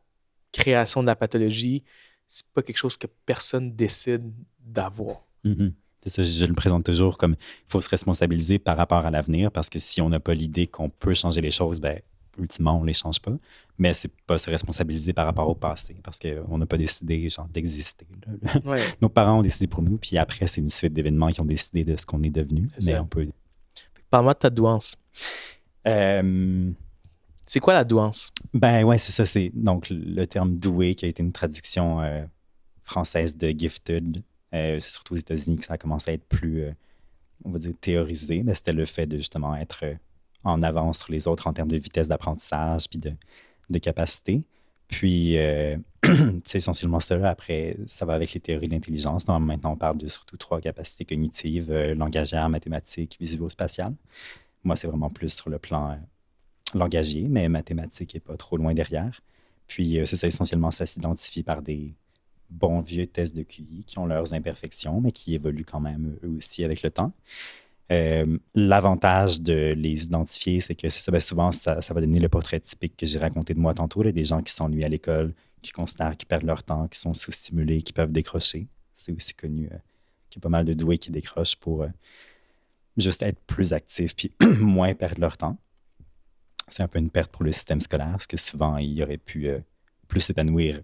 [SPEAKER 1] création de la pathologie, c'est pas quelque chose que personne décide d'avoir.
[SPEAKER 2] Mm-hmm. C'est ça, je le présente toujours comme il faut se responsabiliser par rapport à l'avenir parce que si on n'a pas l'idée qu'on peut changer les choses, ben ultimement, on ne les change pas. Mais c'est pas se responsabiliser par rapport au passé parce qu'on n'a pas décidé genre d'exister.
[SPEAKER 1] Ouais.
[SPEAKER 2] Nos parents ont décidé pour nous, puis après, c'est une suite d'événements qui ont décidé de ce qu'on est devenu. Mais on peut...
[SPEAKER 1] Parle-moi de ta douance. C'est quoi la douance?
[SPEAKER 2] Ben ouais, c'est ça. C'est donc le terme doué qui a été une traduction française de gifted. C'est surtout aux États-Unis que ça a commencé à être plus, on va dire, théorisé. Mais c'était le fait de justement être en avance sur les autres en termes de vitesse d'apprentissage puis de capacité. Puis, c'est essentiellement ça. Après, ça va avec les théories de l'intelligence. Maintenant, on parle de surtout 3 capacités cognitives, langagière, mathématique, visuo-spatiale. Moi, c'est vraiment plus sur le plan langagier, mais mathématique n'est pas trop loin derrière. Puis, c'est ça, essentiellement, ça s'identifie par des bons vieux tests de QI qui ont leurs imperfections, mais qui évoluent quand même eux aussi avec le temps. L'avantage de les identifier, c'est que ça, ben souvent, ça va donner le portrait typique que j'ai raconté de moi tantôt, là, des gens qui s'ennuient à l'école, qui considèrent qu'ils perdent leur temps, qui sont sous-stimulés, qui peuvent décrocher. C'est aussi connu qu'il y a pas mal de doués qui décrochent pour juste être plus actifs puis moins perdre leur temps. C'est un peu une perte pour le système scolaire, parce que souvent, il aurait pu plus s'épanouir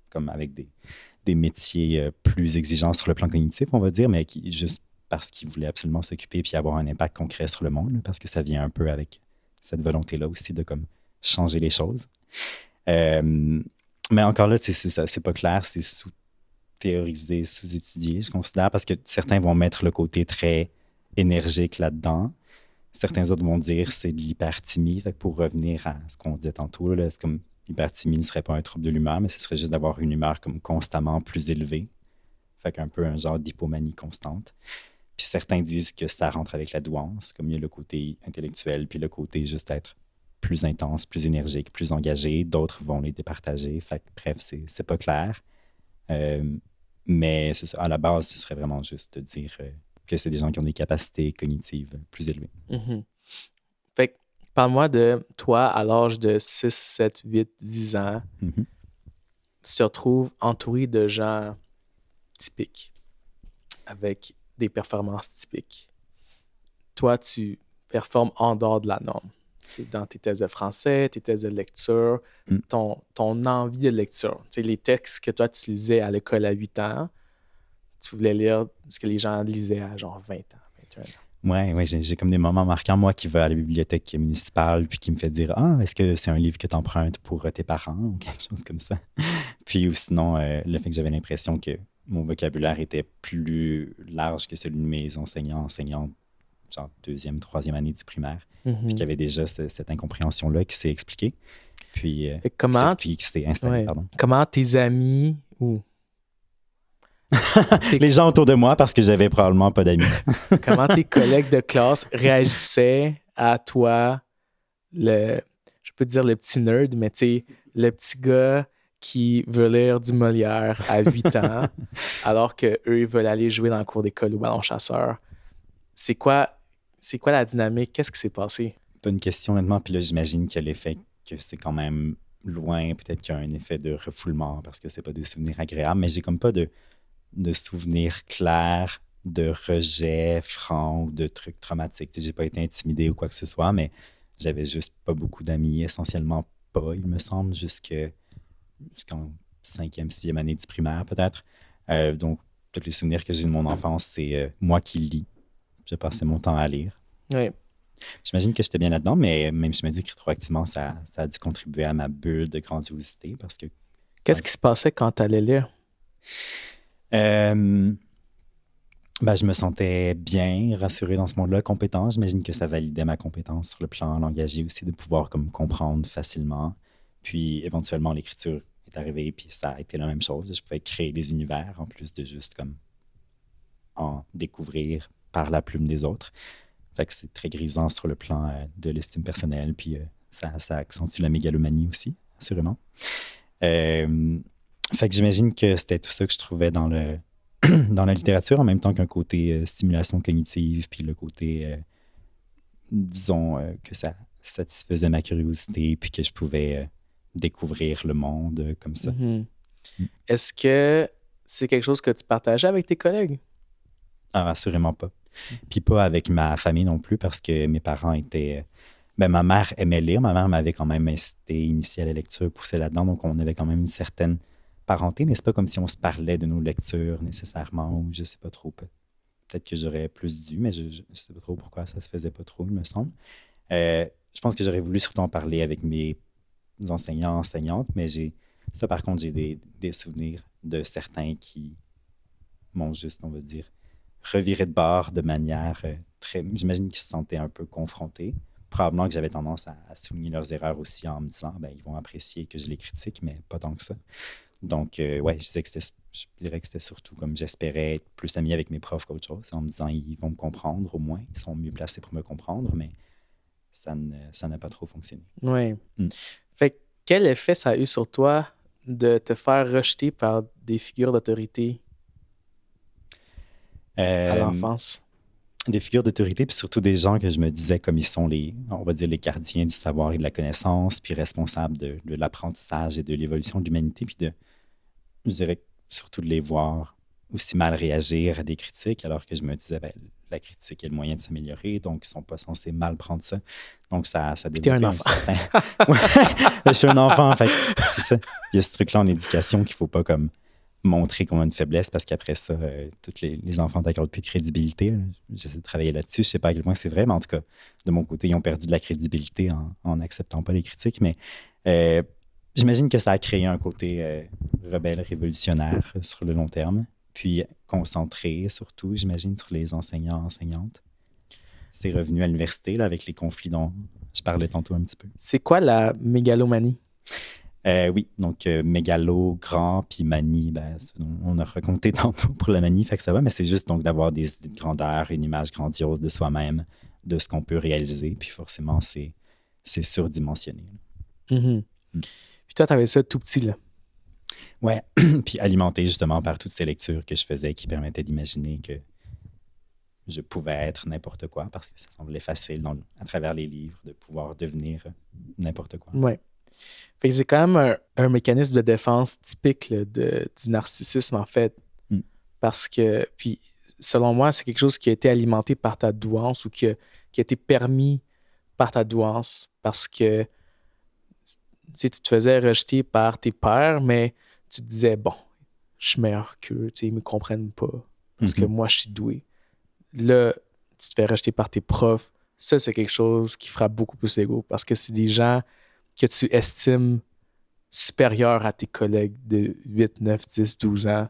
[SPEAKER 2] comme avec des métiers plus exigeants sur le plan cognitif, on va dire, mais qui juste parce qu'ils voulaient absolument s'occuper puis avoir un impact concret sur le monde, là, parce que ça vient un peu avec cette volonté-là aussi de comme changer les choses. Mais encore là, c'est pas clair, c'est sous-théorisé, sous-étudié, je considère, parce que certains vont mettre le côté très énergique là-dedans. Certains autres vont dire c'est de l'hyperthymie. Fait que pour revenir à ce qu'on disait tantôt, là, c'est comme l'hyperthymie ne serait pas un trouble de l'humeur, mais ce serait juste d'avoir une humeur comme constamment plus élevée. Fait qu'un peu un genre d'hypomanie constante. Puis certains disent que ça rentre avec la douance, comme il y a le côté intellectuel, puis le côté juste être plus intense, plus énergique, plus engagé. D'autres vont les départager. Fait que, bref, c'est pas clair. Mais à la base, ce serait vraiment juste de dire que c'est des gens qui ont des capacités cognitives plus élevées.
[SPEAKER 1] Mm-hmm. Fait que, parle-moi de toi à l'âge de 6, 7, 8, 10 ans.
[SPEAKER 2] Mm-hmm.
[SPEAKER 1] Tu te retrouves entouré de gens typiques, avec des performances typiques. Toi, tu performes en dehors de la norme. Dans tes tests de français, tes tests de lecture, ton envie de lecture. Les textes que toi, tu lisais à l'école à 8 ans, tu voulais lire ce que les gens lisaient à genre 20 ans, 21 ans.
[SPEAKER 2] Oui, j'ai comme des moments marquants, moi, qui vais à la bibliothèque municipale, puis qui me fait dire « Ah, est-ce que c'est un livre que tu empruntes pour tes parents? » ou quelque chose comme ça. Puis ou sinon, le fait que j'avais l'impression que mon vocabulaire était plus large que celui de mes enseignantes, genre 2e, 3e année du primaire, puis qu'il y avait déjà cette incompréhension-là qui s'est expliquée, puis qui s'est installée, pardon.
[SPEAKER 1] Comment tes amis ou...
[SPEAKER 2] les gens autour de moi, parce que j'avais probablement pas d'amis.
[SPEAKER 1] Comment tes collègues de classe réagissaient à toi, je peux dire le petit nerd, mais tu sais, le petit gars qui veut lire du Molière à 8 ans, alors qu'eux, ils veulent aller jouer dans le cours d'école au ballon chasseur. C'est quoi la dynamique? Qu'est-ce qui s'est passé?
[SPEAKER 2] Bonne question, honnêtement. Puis là, j'imagine que l'effet que c'est quand même loin, peut-être qu'il y a un effet de refoulement parce que c'est pas des souvenirs agréables, mais j'ai comme pas de souvenirs clairs de rejet franc ou de trucs traumatiques. J'ai pas été intimidé ou quoi que ce soit, mais j'avais juste pas beaucoup d'amis, essentiellement pas, il me semble, jusqu'en 5e, 6e année du primaire, peut-être. Donc, tous les souvenirs que j'ai de mon enfance, c'est moi qui lis. Je passais mon temps à lire.
[SPEAKER 1] Oui.
[SPEAKER 2] J'imagine que j'étais bien là-dedans, mais même je me dis que rétroactivement, ça a dû contribuer à ma bulle de grandiosité parce que...
[SPEAKER 1] Qu'est-ce qui se passait quand tu allais lire?
[SPEAKER 2] Je me sentais bien, rassuré dans ce monde-là, compétent. J'imagine que ça validait ma compétence sur le plan langagier aussi, de pouvoir comme comprendre facilement. Puis éventuellement, l'écriture est arrivée, puis ça a été la même chose. Je pouvais créer des univers en plus de juste comme en découvrir par la plume des autres. Fait que c'est très grisant sur le plan de l'estime personnelle, puis ça accentue la mégalomanie aussi, assurément. Fait que j'imagine que c'était tout ça que je trouvais dans la littérature, en même temps qu'un côté stimulation cognitive, puis le côté, disons, que ça satisfaisait ma curiosité, puis que je pouvais découvrir le monde comme ça.
[SPEAKER 1] Mm-hmm. Est-ce que c'est quelque chose que tu partageais avec tes collègues?
[SPEAKER 2] Ah, assurément pas. Puis pas avec ma famille non plus, parce que mes parents étaient... ma mère aimait lire. Ma mère m'avait quand même incité, initié à la lecture, poussé là-dedans. Donc, on avait quand même une certaine parenté, mais c'est pas comme si on se parlait de nos lectures nécessairement, ou je sais pas trop. Peut-être que j'aurais plus dû, mais je sais pas trop pourquoi ça se faisait pas trop, il me semble. Je pense que j'aurais voulu surtout en parler avec mes enseignants, enseignantes, mais ça, par contre, j'ai des souvenirs de certains qui m'ont juste, on va dire, reviré de bord de manière très... J'imagine qu'ils se sentaient un peu confrontés. Probablement que j'avais tendance à souligner leurs erreurs aussi en me disant ils vont apprécier que je les critique, mais pas tant que ça. Donc, je dirais que c'était surtout comme j'espérais être plus ami avec mes profs qu'autre chose, en me disant ils vont me comprendre au moins, ils sont mieux placés pour me comprendre, mais ça n'a pas trop fonctionné.
[SPEAKER 1] Oui. Fait quel effet ça a eu sur toi de te faire rejeter par des figures d'autorité à l'enfance?
[SPEAKER 2] Des figures d'autorité, puis surtout des gens que je me disais comme ils sont on va dire les gardiens du savoir et de la connaissance, puis responsables de l'apprentissage et de l'évolution de l'humanité, puis je dirais surtout de les voir aussi mal réagir à des critiques, alors que je me disais, la critique est le moyen de s'améliorer, donc ils sont pas censés mal prendre ça. Donc ça
[SPEAKER 1] développe un enfant.
[SPEAKER 2] Je suis un enfant, en fait. C'est ça. Il y a ce truc-là en éducation qu'il faut pas comme montrer qu'on a une faiblesse parce qu'après ça, tous les enfants n'accordent plus de crédibilité. J'essaie de travailler là-dessus. Je ne sais pas à quel point c'est vrai, mais en tout cas, de mon côté, ils ont perdu de la crédibilité en n'acceptant pas les critiques. Mais j'imagine que ça a créé un côté rebelle, révolutionnaire sur le long terme. Puis concentré surtout, j'imagine, sur les enseignants, enseignantes. C'est revenu à l'université là, avec les conflits dont je parlais tantôt un petit peu.
[SPEAKER 1] C'est quoi la mégalomanie?
[SPEAKER 2] Oui, donc mégalo, grand, puis manie, ben, on a raconté tantôt pour la manie, fait que ça va, mais c'est juste donc d'avoir des idées de grandeur, une image grandiose de soi-même, de ce qu'on peut réaliser, puis forcément, c'est surdimensionné.
[SPEAKER 1] Mm-hmm. Puis toi, t'avais ça tout petit, là.
[SPEAKER 2] Ouais, puis alimenté justement par toutes ces lectures que je faisais qui permettaient d'imaginer que je pouvais être n'importe quoi, parce que ça semblait facile à travers les livres de pouvoir devenir n'importe quoi.
[SPEAKER 1] Ouais. Fait que c'est quand même un mécanisme de défense typique là, du narcissisme, en fait. Parce que, puis, selon moi, c'est quelque chose qui a été alimenté par ta douance ou qui a été permis par ta douance parce que tu te faisais rejeter par tes pairs, mais tu te disais, bon, je suis meilleur qu'eux, ils ne me comprennent pas parce que moi, je suis doué. Là, tu te fais rejeter par tes profs. Ça, c'est quelque chose qui frappe beaucoup plus l'ego parce que c'est des gens que tu estimes supérieurs à tes collègues de 8, 9, 10, 12 ans.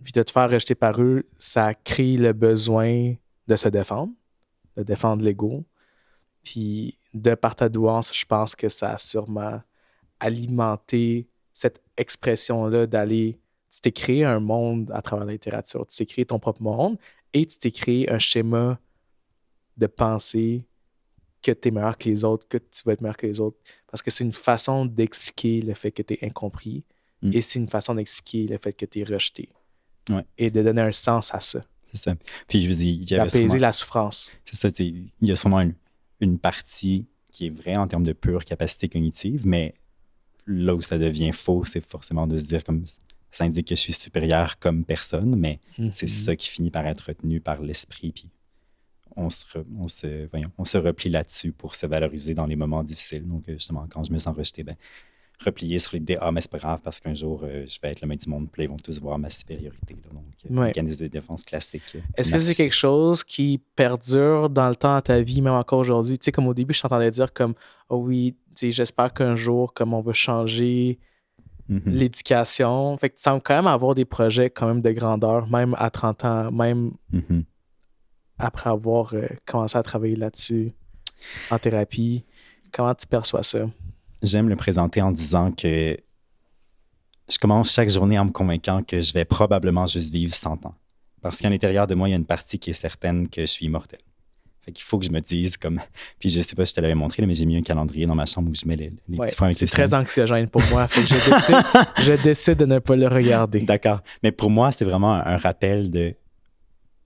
[SPEAKER 1] Puis de te faire rejeter par eux, ça crée le besoin de se défendre, de défendre l'ego. Puis de par ta douance, je pense que ça a sûrement alimenté cette expression-là d'aller... Tu t'es créé un monde à travers la littérature. Tu t'es créé ton propre monde et tu t'es créé un schéma de pensée que tu es meilleur que les autres, que tu vas être meilleur que les autres. Parce que c'est une façon d'expliquer le fait que tu es incompris et c'est une façon d'expliquer le fait que tu es rejeté.
[SPEAKER 2] Ouais.
[SPEAKER 1] Et de donner un sens à ça.
[SPEAKER 2] C'est ça. Puis je vous dis, il y avait
[SPEAKER 1] d'apaiser la souffrance.
[SPEAKER 2] C'est ça, il y a sûrement une partie qui est vraie en termes de pure capacité cognitive, mais là où ça devient faux, c'est forcément de se dire comme ça indique que je suis supérieur comme personne, mais c'est ça qui finit par être retenu par l'esprit, puis on se replie là-dessus pour se valoriser dans les moments difficiles. Donc, justement, quand je me sens rejeté, replier sur l'idée « Ah, mais c'est pas grave parce qu'un jour, je vais être le maître du monde, puis là, ils vont tous voir ma supériorité. » Donc, mécanisme de défense classique.
[SPEAKER 1] Est-ce que c'est quelque chose qui perdure dans le temps à ta vie, même encore aujourd'hui? Tu sais, comme au début, je t'entendais dire comme « Oh oui, tu sais, j'espère qu'un jour, comme on va changer l'éducation. » Fait que tu sembles quand même avoir des projets quand même de grandeur, même à 30 ans, même après avoir commencé à travailler là-dessus en thérapie. Comment tu perçois ça?
[SPEAKER 2] J'aime le présenter en disant que je commence chaque journée en me convainquant que je vais probablement juste vivre 100 ans. Parce qu'à l'intérieur de moi, il y a une partie qui est certaine que je suis immortel. Fait qu'il faut que je me dise comme... Puis je sais pas si je te l'avais montré, mais j'ai mis un calendrier dans ma chambre où je mets les petits points avec
[SPEAKER 1] c'est très anxiogène pour moi. Fait que je décide de ne pas le regarder.
[SPEAKER 2] D'accord. Mais pour moi, c'est vraiment un rappel de...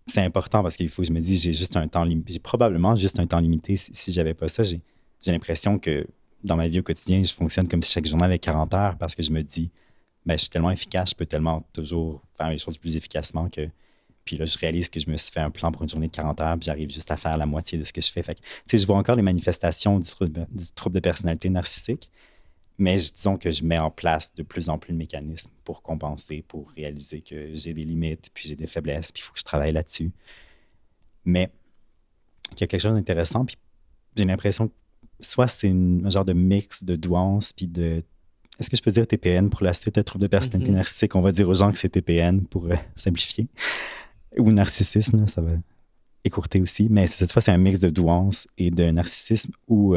[SPEAKER 2] C'est important parce qu'il faut que je me dise j'ai juste un temps limité. J'ai probablement juste un temps limité. Si j'avais pas ça, j'ai l'impression que dans ma vie au quotidien, je fonctionne comme si chaque journée avait 40 heures parce que je me dis, je suis tellement efficace, je peux tellement toujours faire les choses plus efficacement que... Puis là, je réalise que je me suis fait un plan pour une journée de 40 heures, puis j'arrive juste à faire la moitié de ce que je fais. Fait que, je vois encore les manifestations du trouble de personnalité narcissique, mais disons que je mets en place de plus en plus de mécanismes pour compenser, pour réaliser que j'ai des limites, puis j'ai des faiblesses, puis il faut que je travaille là-dessus. Mais il y a quelque chose d'intéressant, puis j'ai l'impression que soit c'est un genre de mix de douance, puis de... Est-ce que je peux dire TPN pour la suite, trouble de personnalité narcissique? On va dire aux gens que c'est TPN pour simplifier. Ou narcissisme, là, ça va écourter aussi. Mais cette fois, c'est un mix de douance et de narcissisme où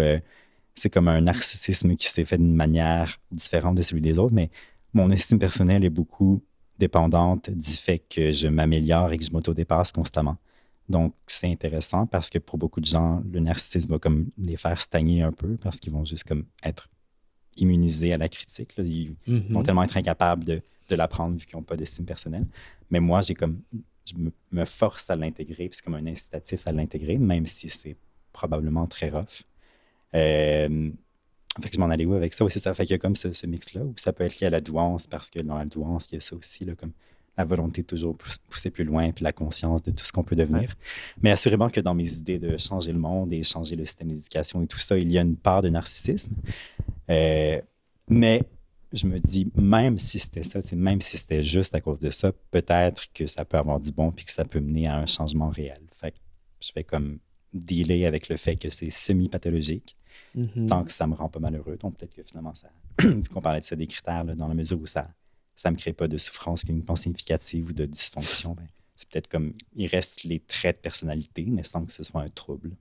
[SPEAKER 2] c'est comme un narcissisme qui s'est fait d'une manière différente de celui des autres. Mais mon estime personnelle est beaucoup dépendante du fait que je m'améliore et que je m'auto-dépasse constamment. Donc, c'est intéressant parce que pour beaucoup de gens, le narcissisme va comme les faire stagner un peu parce qu'ils vont juste comme être immunisés à la critique. Là. Ils vont tellement être incapables de l'apprendre vu qu'ils n'ont pas d'estime personnelle. Mais moi, je me force à l'intégrer, puis c'est comme un incitatif à l'intégrer, même si c'est probablement très rough. Fait que je m'en allais où avec ça? Oui, c'est ça. Fait qu'il y a comme ce mix-là, où ça peut être lié à la douance, parce que dans la douance, il y a ça aussi, là, comme la volonté de toujours pousser plus loin, puis la conscience de tout ce qu'on peut devenir. Mais assurément que dans mes idées de changer le monde et changer le système d'éducation et tout ça, il y a une part de narcissisme. Mais je me dis, même si c'était ça, même si c'était juste à cause de ça, peut-être que ça peut avoir du bon puis que ça peut mener à un changement réel. Fait que je fais comme dealer avec le fait que c'est semi-pathologique. tant que ça me rend pas malheureux. Donc, peut-être que finalement, ça, vu qu'on parlait de ça, des critères, là, dans la mesure où ça me crée pas de souffrance cliniquement significative ou de dysfonction, ben, c'est peut-être comme, il reste les traits de personnalité, mais sans que ce soit un trouble.